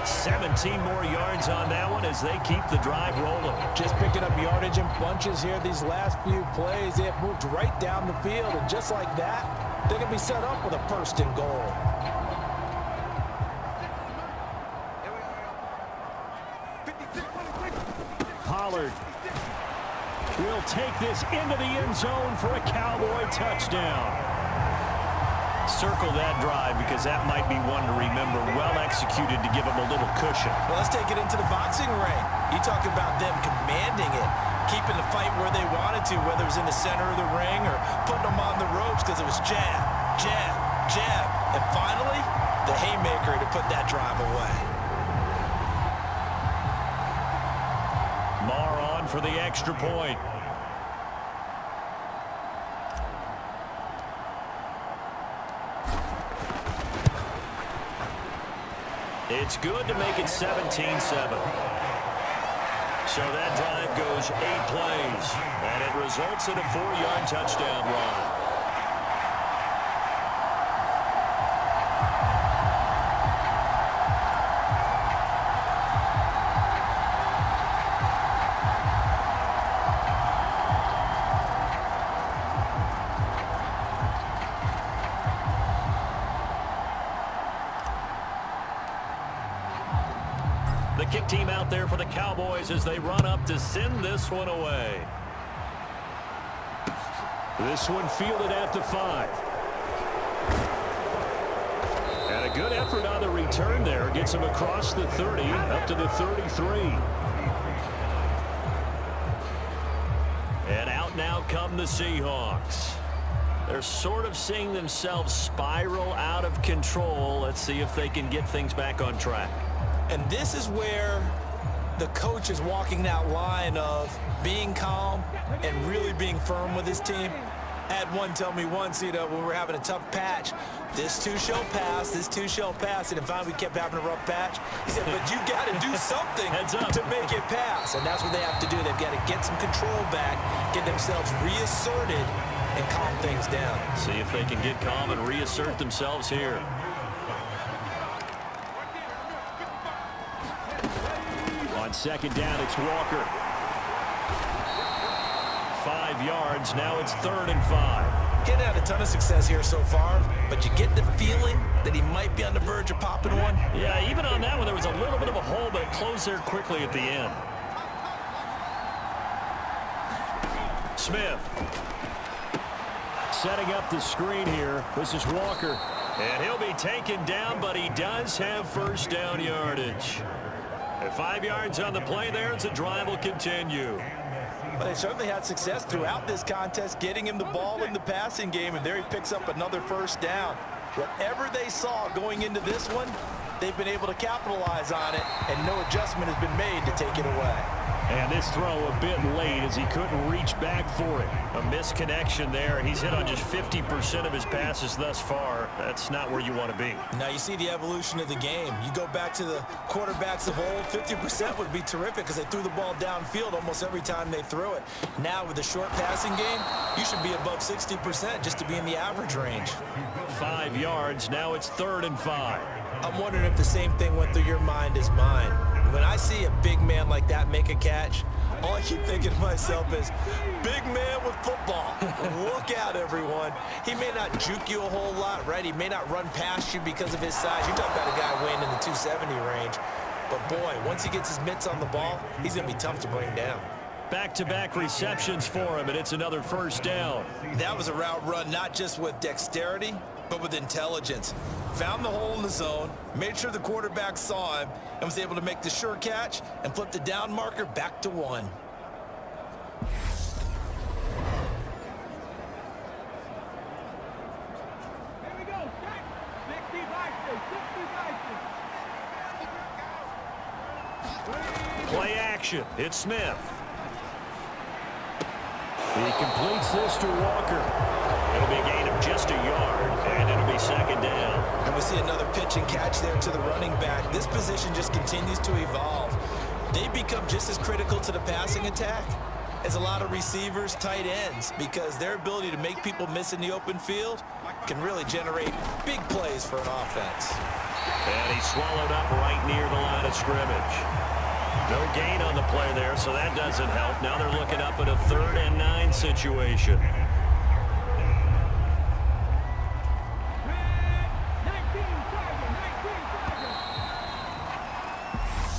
B: 17 more yards on that one as they keep the drive rolling.
D: Just picking up yardage in bunches here these last few plays. They have moved right down the field, and just like that, they're going to be set up with a 1st and goal.
B: Pollard will take this into the end zone for a Cowboy touchdown. Circle that drive because that might be one to remember. Well executed to give them a little cushion.
D: Well, let's take it into the boxing ring. You talk about them commanding it, keeping the fight where they wanted to, whether it was in the center of the ring or putting them on the ropes because it was jab, jab, jab. And finally, the haymaker to put that drive away.
B: Marr on for the extra point. It's good to make it 17-7. So that drive goes 8 plays, and it results in a 4-yard touchdown run. The kick team out there for the Cowboys as they run up to send this one away. This one fielded at the 5. And a good effort on the return there. Gets him across the 30 up to the 33. And out now come the Seahawks. They're sort of seeing themselves spiral out of control. Let's see if they can get things back on track.
D: And this is where the coach is walking that line of being calm and really being firm with his team. I had one tell me once, when we were having a tough patch, this too shall pass, this too shall pass. And finally we kept having a rough patch. He said, but you got to do something to make it pass. And that's what they have to do. They've got to get some control back, get themselves reasserted, and calm things down.
B: See if they can get calm and reassert themselves here. On 2nd down, it's Walker. 5 yards. Now it's 3rd and 5.
D: Getting had a ton of success here so far, but you get the feeling that he might be on the verge of popping one.
B: Yeah, even on that one, there was a little bit of a hole, but it closed there quickly at the end. Smith. Setting up the screen here. This is Walker. And he'll be taken down, but he does have 1st down yardage. And 5 yards on the play there as the drive will continue.
D: Well, they certainly had success throughout this contest, getting him the ball in the passing game, and there he picks up another 1st down. Whatever they saw going into this one, they've been able to capitalize on it, and no adjustment has been made to take it away.
B: And this throw a bit late as he couldn't reach back for it. A misconnection there. He's hit on just 50% of his passes thus far. That's not where you want to be.
D: Now you see the evolution of the game. You go back to the quarterbacks of old, 50% would be terrific because they threw the ball downfield almost every time they threw it. Now with the short passing game, you should be above 60% just to be in the average range.
B: 5 yards. Now it's 3rd and 5.
C: I'm wondering if the same thing went through your mind as mine. When I see a big man like that make a catch, all I keep thinking to myself is, big man with football. Look out, everyone. He may not juke you a whole lot, right? He may not run past you because of his size. You're talking about a guy weighing in the 270 range. But, boy, once he gets his mitts on the ball, he's going to be tough to bring down.
B: Back-to-back receptions for him, and it's another first down.
C: That was a route run not just with dexterity, but with intelligence. Found the hole in the zone, made sure the quarterback saw him, and was able to make the sure catch and flip the down marker back to 1.
B: Play action. It's Smith. He completes this to Walker. It'll be a gain of just a yard, and it'll be second down.
C: And we see another pitch and catch there to the running back. This position just continues to evolve. They become just as critical to the passing attack as a lot of receivers, tight ends, because their ability to make people miss in the open field can really generate big plays for an offense.
B: And he's swallowed up right near the line of scrimmage. No gain on the play there, so that doesn't help. Now they're looking up at a 3rd and 9 situation.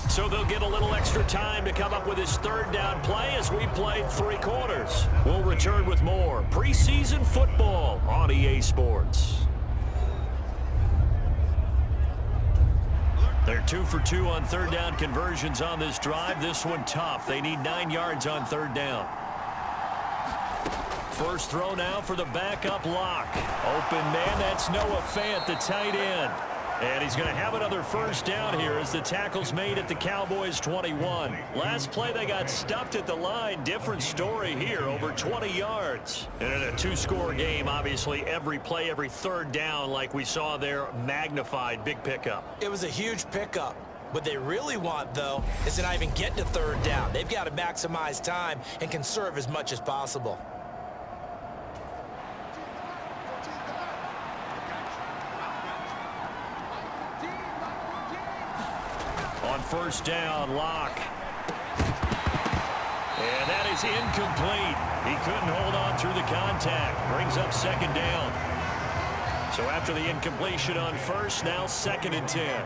B: So they'll get a little extra time to come up with his 3rd down play as we played 3 quarters. We'll return with more preseason football on EA Sports. They're 2 for 2 on 3rd down conversions on this drive. This one tough. They need 9 yards on 3rd down. First throw now for the backup lock. Open man, that's Noah Fant, the tight end. And he's going to have another first down here as the tackle's made at the Cowboys 21. Last play they got stuffed at the line. Different story here, over 20 yards. And in a 2-score game, obviously every play, every 3rd down like we saw there, magnified, big pickup.
C: It was a huge pickup. What they really want, though, is to not even get to 3rd down. They've got to maximize time and conserve as much as possible.
B: On first down, Locke. And that is incomplete. He couldn't hold on through the contact. Brings up 2nd down. So after the incompletion on first, now 2nd and 10.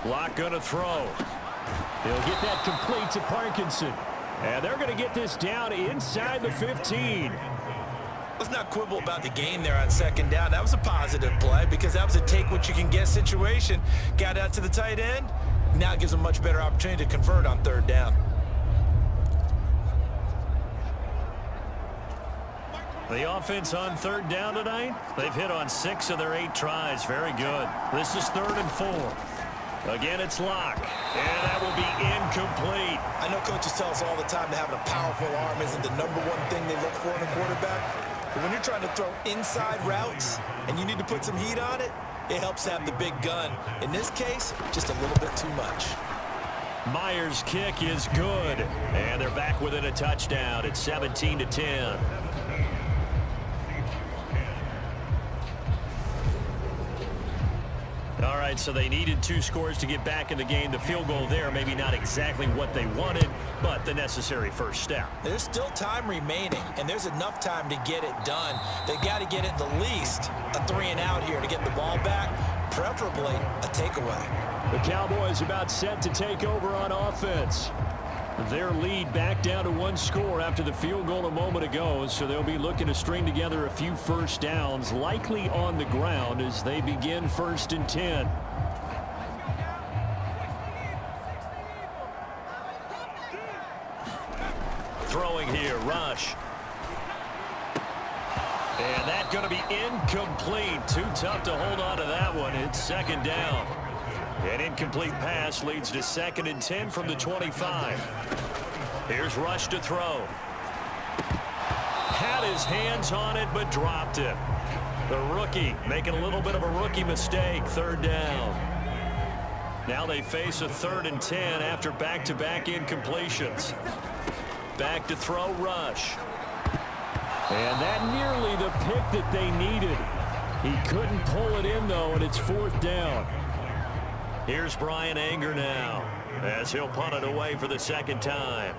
B: Locke going to throw. He'll get that complete to Parkinson. And they're going to get this down inside the 15.
C: Let's not quibble about the gain there on 2nd down. That was a positive play because that was a take-what-you-can-get situation. Got out to the tight end. Now it gives them a much better opportunity to convert on 3rd down.
B: The offense on 3rd down tonight, they've hit on 6 of their 8 tries. Very good. This is 3rd and 4. Again, it's Locke. And that will be incomplete.
C: I know coaches tell us all the time that having a powerful arm isn't the #1 thing they look for in a quarterback. But when you're trying to throw inside routes and you need to put some heat on it, it helps have the big gun. In this case, just a little bit too much.
B: Myers' kick is good. And they're back within a touchdown. It's 17-10. All right, so they needed 2 scores to get back in the game. The field goal there, maybe not exactly what they wanted, but the necessary first step.
C: There's still time remaining, and there's enough time to get it done. They've got to get at the least a 3 and out here to get the ball back, preferably a takeaway.
B: The Cowboys about set to take over on offense. Their lead back down to 1 score after the field goal a moment ago, so they'll be looking to string together a few first downs, likely on the ground as they begin 1st and 10. Throwing here, Rush. And that's going to be incomplete. Too tough to hold on to that one. It's 2nd down. An incomplete pass leads to 2nd and 10 from the 25. Here's Rush to throw. Had his hands on it, but dropped it. The rookie making a little bit of a rookie mistake. 3rd down. Now they face a 3rd and 10 after back-to-back incompletions. Back to throw, Rush. And that nearly the pick that they needed. He couldn't pull it in, though, and it's 4th down. Here's Brian Anger now, as he'll punt it away for the 2nd time.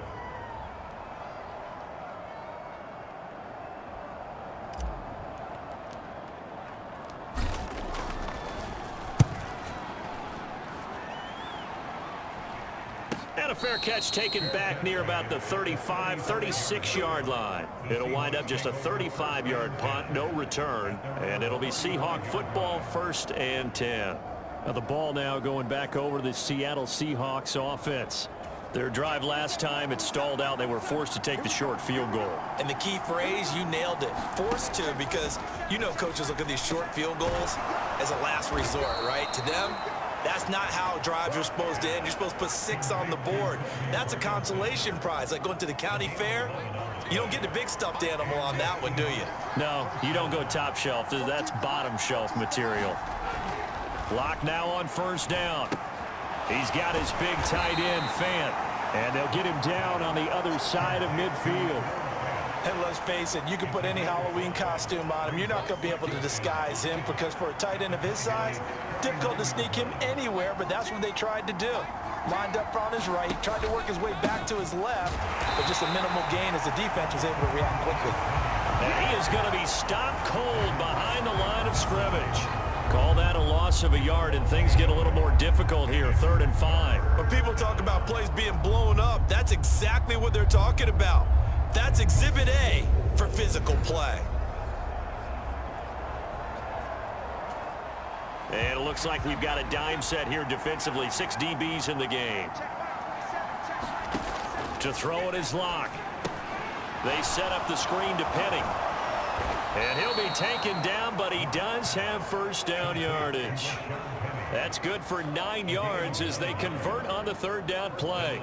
B: And a fair catch taken back near about the 35, 36-yard line. It'll wind up just a 35-yard punt, no return, and it'll be Seahawk football, 1st and 10. Now the ball now going back over to the Seattle Seahawks offense. Their drive last time, it stalled out. They were forced to take the short field goal.
C: And the key phrase, you nailed it, forced to, because you know coaches look at these short field goals as a last resort, right? To them, that's not how drives are supposed to end. You're supposed to put 6 on the board. That's a consolation prize. Like going to the county fair, you don't get the big stuffed animal on that one, do you?
B: No, you don't go top shelf. That's bottom shelf material. Lock now on 1st down. He's got his big tight end, Fant, and they'll get him down on the other side of midfield.
D: And let's face it, you can put any Halloween costume on him. You're not going to be able to disguise him, because for a tight end of his size, difficult to sneak him anywhere, but that's what they tried to do. Lined up on his right, tried to work his way back to his left, but just a minimal gain as the defense was able to react quickly.
B: And he is going to be stopped cold behind the line of scrimmage. Call that a loss of a yard, and things get a little more difficult here, 3rd and 5.
C: When people talk about plays being blown up, that's exactly what they're talking about. That's Exhibit A for physical play.
B: And it looks like we've got a dime set here defensively. 6 DBs in the game. To throw it is Locke. They set up the screen to Penning. And he'll be taken down, but he does have 1st down yardage. That's good for 9 yards as they convert on the 3rd down play.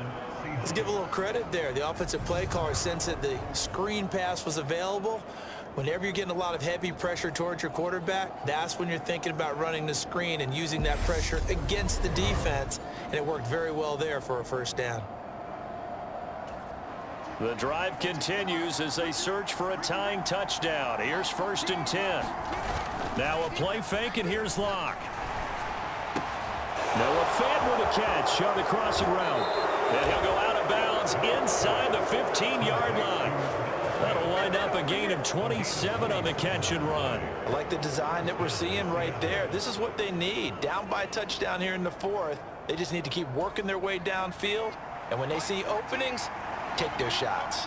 C: Let's give a little credit there. The offensive play caller sensed that the screen pass was available. Whenever you're getting a lot of heavy pressure towards your quarterback, that's when you're thinking about running the screen and using that pressure against the defense. And it worked very well there for a 1st down.
B: The drive continues as they search for a tying touchdown. Here's 1st and 10. Now a play fake, and here's Locke. Noah Fant with a catch on the crossing route. And he'll go out of bounds inside the 15-yard line. That'll wind up a gain of 27 on the catch and run.
D: I like the design that we're seeing right there. This is what they need. Down by a touchdown here in the 4th. They just need to keep working their way downfield. And when they see openings, take their shots.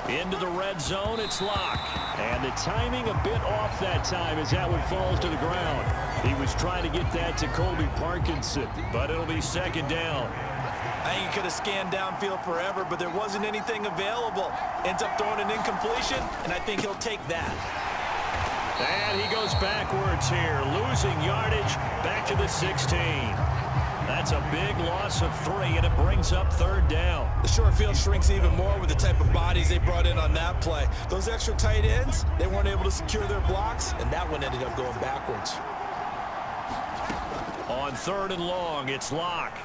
B: Into the red zone, it's Locke. And the timing a bit off that time as that one falls to the ground. He was trying to get that to Colby Parkinson, but it'll be 2nd down.
C: I think he could have scanned downfield forever, but there wasn't anything available. Ends up throwing an incompletion, and I think he'll take that.
B: And he goes backwards here, losing yardage back to the 16. That's a big loss of 3, and it brings up 3rd down.
C: The short field shrinks even more with the type of bodies they brought in on that play. Those extra tight ends, they weren't able to secure their blocks, and that one ended up going backwards.
B: On 3rd and long, it's Locke.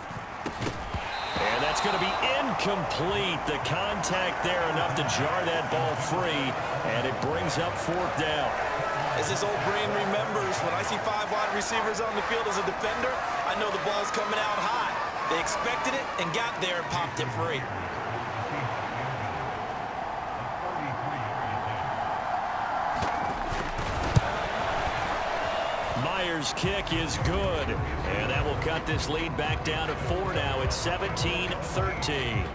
B: And that's going to be incomplete. The contact there enough to jar that ball free, and it brings up 4th down.
C: As this old brain remembers, when I see 5 wide receivers on the field as a defender, I know the ball's coming out high. They expected it and got there and popped it free.
B: Myers' kick is good, and that will cut this lead back down to 4 now. It's 17-13.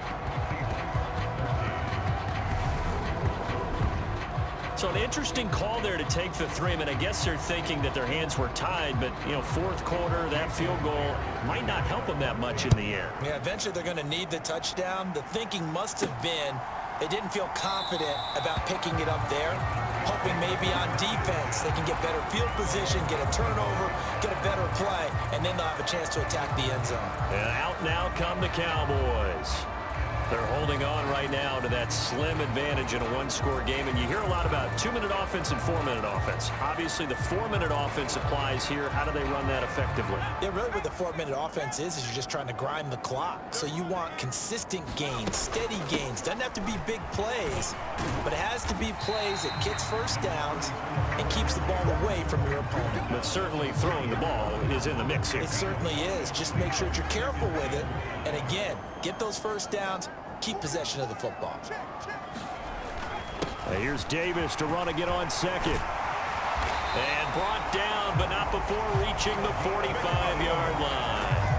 B: So an interesting call there to take the 3. I mean, I guess they're thinking that their hands were tied, but, you know, 4th quarter, that field goal might not help them that much in the air.
C: Yeah, eventually they're going to need the touchdown. The thinking must have been they didn't feel confident about picking it up there, hoping maybe on defense they can get better field position, get a turnover, get a better play, and then they'll have a chance to attack the end zone.
B: And out now come the Cowboys. They're holding on right now to that slim advantage in a one-score game, and you hear a lot about 2-minute offense and 4-minute offense. Obviously, the 4-minute offense applies here. How do they run that effectively?
C: Yeah, really what the 4-minute offense is you're just trying to grind the clock. So you want consistent gains, steady gains. Doesn't have to be big plays, but it has to be plays that gets first downs and keeps the ball away from your opponent.
B: But certainly throwing the ball is in the mix here.
C: It certainly is. Just make sure that you're careful with it. And again, get those first downs, keep possession of the football.
B: Here's Davis to run again on second. And brought down, but not before reaching the 45-yard line.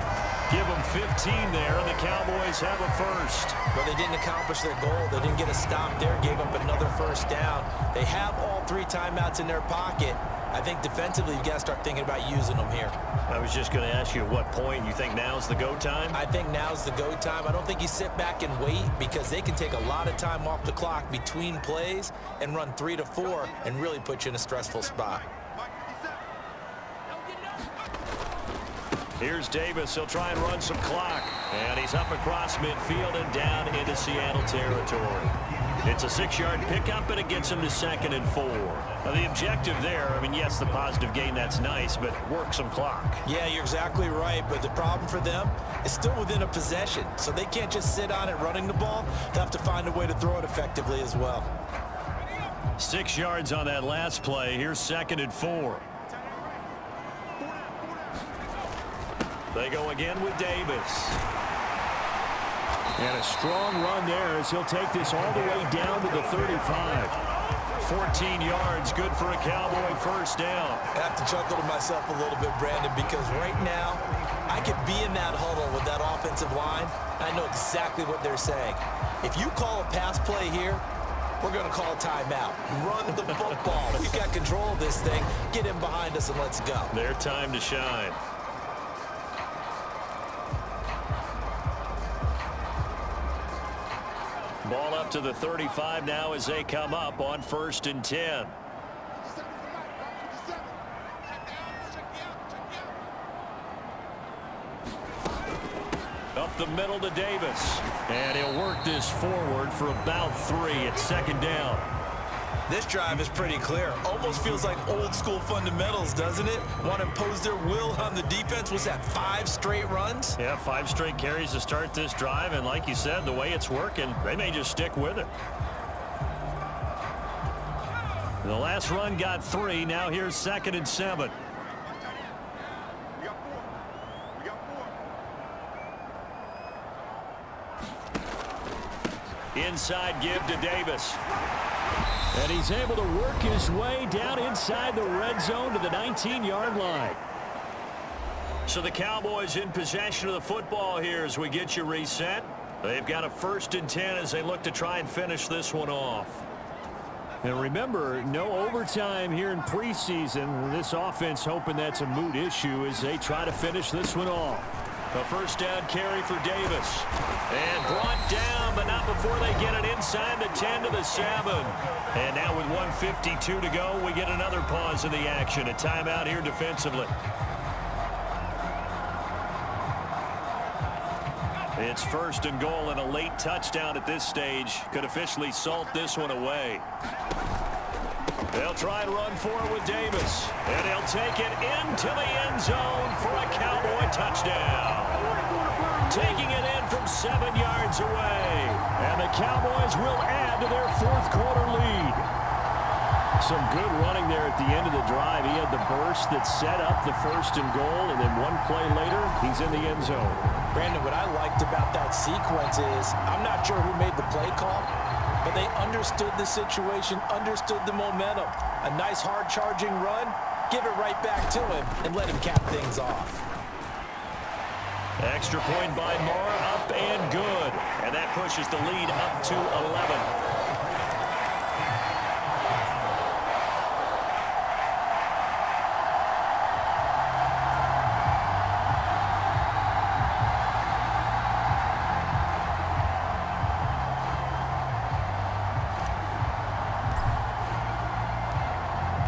B: Give them 15 there, and the Cowboys have a first.
C: Well, they didn't accomplish their goal. They didn't get a stop there, gave up another first down. They have all 3 timeouts in their pocket. I think defensively, you've got to start thinking about using them here.
B: I was just going to ask you at what point you think now's the go time?
C: I think now's the go time. I don't think you sit back and wait because they can take a lot of time off the clock between plays and run 3 to 4 and really put you in a stressful spot.
B: Here's Davis. He'll try and run some clock. And he's up across midfield and down into Seattle territory. It's a 6-yard pickup, and it gets him to 2nd and 4. Now, the objective there, I mean, yes, the positive gain, that's nice, but work some clock.
C: Yeah, you're exactly right, but the problem for them is still within a possession, so they can't just sit on it running the ball. They'll have to find a way to throw it effectively as well.
B: 6 yards on that last play. Here's 2nd and 4. They go again with Davis. And a strong run there as he'll take this all the way down to the 35. 14 yards, good for a Cowboy first down.
C: I have to chuckle to myself a little bit, Brandon, because right now I could be in that huddle with that offensive line. I know exactly what they're saying. If you call a pass play here, we're going to call a timeout. Run the football. We've got control of this thing. Get in behind us and let's go.
B: Their time to shine. Ball up to the 35 now as they come up on 1st and 10. Up the middle to Davis. And he'll work this forward for about 3 at 2nd down.
C: This drive is pretty clear. Almost feels like old school fundamentals, doesn't it? Want to impose their will on the defense. Was that 5 straight runs?
B: Yeah, 5 straight carries to start this drive. And like you said, the way it's working, they may just stick with it. The last run got 3. Now here's 2nd and 7. Inside give to Davis. And he's able to work his way down inside the red zone to the 19-yard line. So the Cowboys in possession of the football here as we get you reset. They've got a 1st and 10 as they look to try and finish this one off. And remember, no overtime here in preseason. This offense hoping that's a moot issue as they try to finish this one off. A 1st down carry for Davis. And brought down, but not before they get it inside the 10 to the 7. And now with 1:52 to go, we get another pause in the action. A timeout here defensively. It's 1st and goal, and a late touchdown at this stage could officially salt this one away. They'll try and run for it with Davis. And he'll take it into the end zone for a Cowboy touchdown. Taking it in from 7 yards away. And the Cowboys will add to their 4th quarter lead. Some good running there at the end of the drive. He had the burst that set up the 1st and goal, and then one play later, he's in the end zone.
D: Brandon, what I liked about that sequence is I'm not sure who made the play call, but they understood the situation, understood the momentum. A nice hard-charging run, give it right back to him, and let him cap things off.
B: Extra point by Mara, up and good. And that pushes the lead up to 11.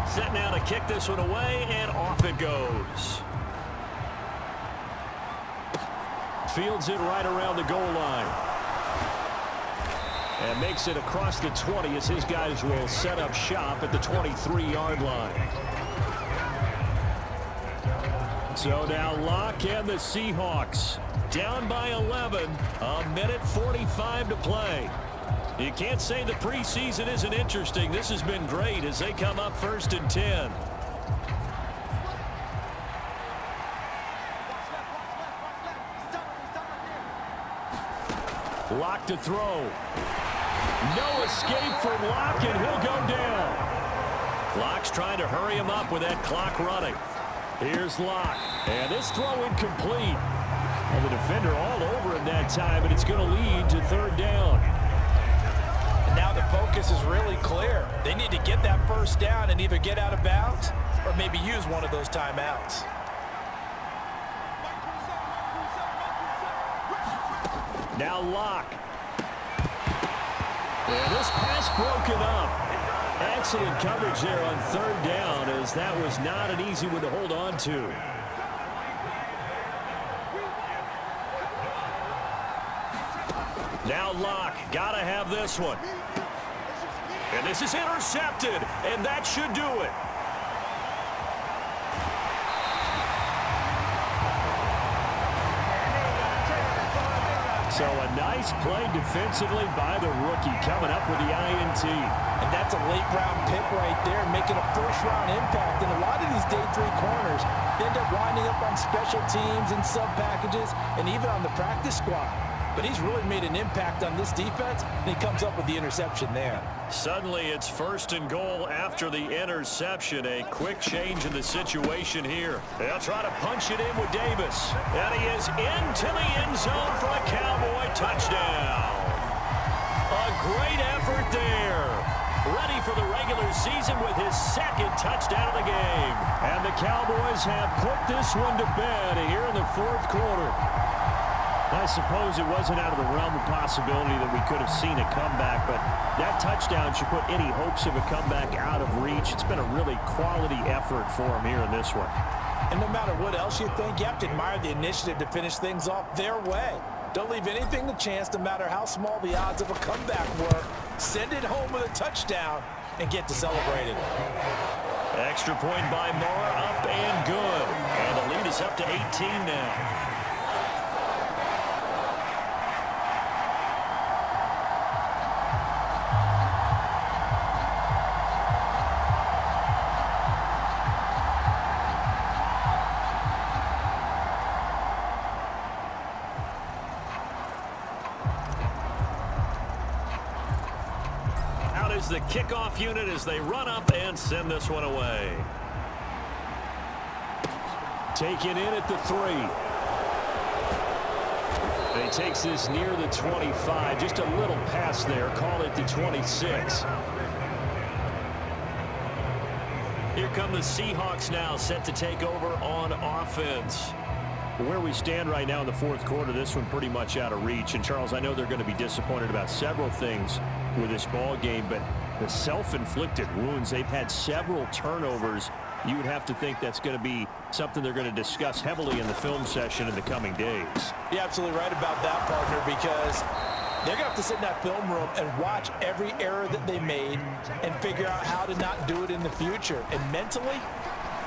B: Set now to kick this one away, and off it goes. Fields it right around the goal line. And makes it across the 20 as his guys will set up shop at the 23-yard line. So now Locke and the Seahawks down by 11. A minute 45 to play. You can't say the preseason isn't interesting. This has been great as they come up 1st and 10. Locke to throw. No escape from Locke, and he'll go down. Locke's trying to hurry him up with that clock running. Here's Locke, and this throw incomplete. And the defender all over him that time, and it's going to lead to 3rd down.
D: And now the focus is really clear. They need to get that 1st down and either get out of bounds or maybe use one of those timeouts.
B: Now Locke. And this pass broken up. Excellent coverage there on 3rd down, as that was not an easy one to hold on to. Now Locke, gotta have this one. And this is intercepted, and that should do it. So a nice play defensively by the rookie, coming up with the INT.
D: And that's a late-round pick right there, making a first-round impact. And a lot of these day 3 corners end up winding up on special teams and sub-packages and even on the practice squad. But he's really made an impact on this defense, and he comes up with the interception there.
B: Suddenly it's 1st and goal after the interception. A quick change in the situation here. They'll try to punch it in with Davis. And he is into the end zone for a Cowboy touchdown. A great effort there. Ready for the regular season with his 2nd touchdown of the game. And the Cowboys have put this one to bed here in the 4th quarter. I suppose it wasn't out of the realm of possibility that we could have seen a comeback, but that touchdown should put any hopes of a comeback out of reach. It's been a really quality effort for him here in this one.
D: And no matter what else you think, you have to admire the initiative to finish things off their way. Don't leave anything to chance, no matter how small the odds of a comeback were. Send it home with a touchdown and get to celebrating.
B: Extra point by Moore, up and good. And the lead is up to 18 now. The kickoff unit as they run up and send this one away. Taken in at the 3. He takes this near the 25. Just a little pass there. Call it the 26. Here come the Seahawks now, set to take over on offense. Where we stand right now in the 4th quarter, this one pretty much out of reach. And Charles, I know they're going to be disappointed about several things with this ball game, but the self-inflicted wounds, they've had several turnovers. You would have to think that's going to be something they're going to discuss heavily in the film session in the coming days.
D: You're absolutely right about that, partner, because they're going to have to sit in that film room and watch every error that they made and figure out how to not do it in the future. And mentally,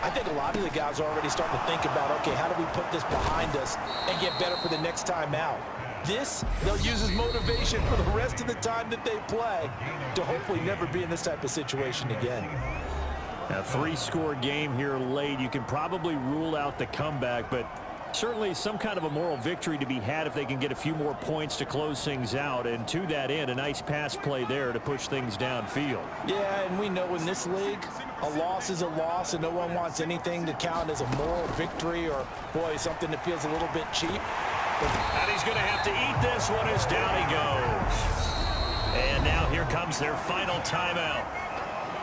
D: I think a lot of the guys are already starting to think about, okay, how do we put this behind us and get better for the next time out? This, they'll use as motivation for the rest of the time that they play to hopefully never be in this type of situation again.
B: A 3-score game here late. You can probably rule out the comeback, but certainly some kind of a moral victory to be had if they can get a few more points to close things out. And to that end, a nice pass play there to push things downfield.
D: Yeah, and we know in this league, a loss is a loss, and no one wants anything to count as a moral victory or, boy, something that feels a little bit cheap.
B: And he's going to have to eat this one as down he goes. And now here comes their final timeout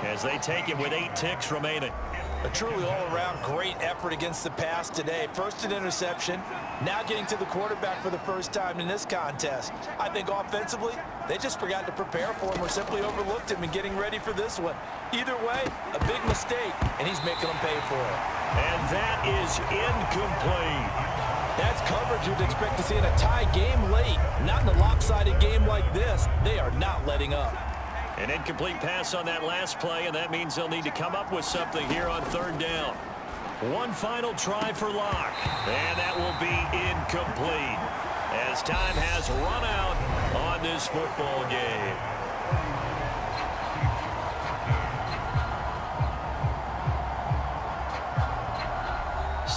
B: as they take it with 8 ticks remaining.
D: A truly all-around great effort against the pass today. First an interception, now getting to the quarterback for the first time in this contest. I think offensively, they just forgot to prepare for him or simply overlooked him in getting ready for this one. Either way, a big mistake, and he's making them pay for it.
B: And that is incomplete.
D: That's coverage you'd expect to see in a tie game late. Not in a lopsided game like this. They are not letting up.
B: An incomplete pass on that last play, and that means they'll need to come up with something here on third down. One final try for Locke, and that will be incomplete as time has run out on this football game.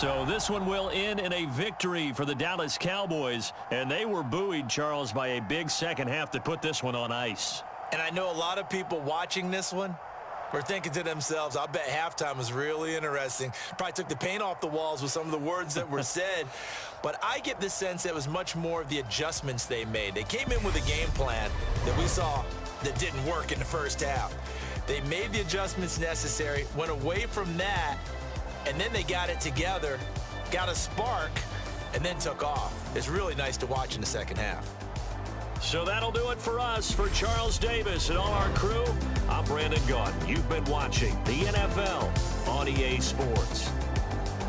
B: So this one will end in a victory for the Dallas Cowboys, and they were buoyed, Charles, by a big second half to put this one on ice.
C: And I know a lot of people watching this one were thinking to themselves, I bet halftime was really interesting. Probably took the paint off the walls with some of the words that were said. But I get the sense it was much more of the adjustments they made. They came in with a game plan that we saw that didn't work in the first half. They made the adjustments necessary, went away from that, and then they got it together, got a spark, and then took off. It's really nice to watch in the second half.
B: So that'll do it for us. For Charles Davis and all our crew, I'm Brandon Gaudin. You've been watching the NFL on EA Sports.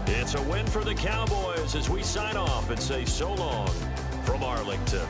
B: It's a win for the Cowboys as we sign off and say so long from Arlington.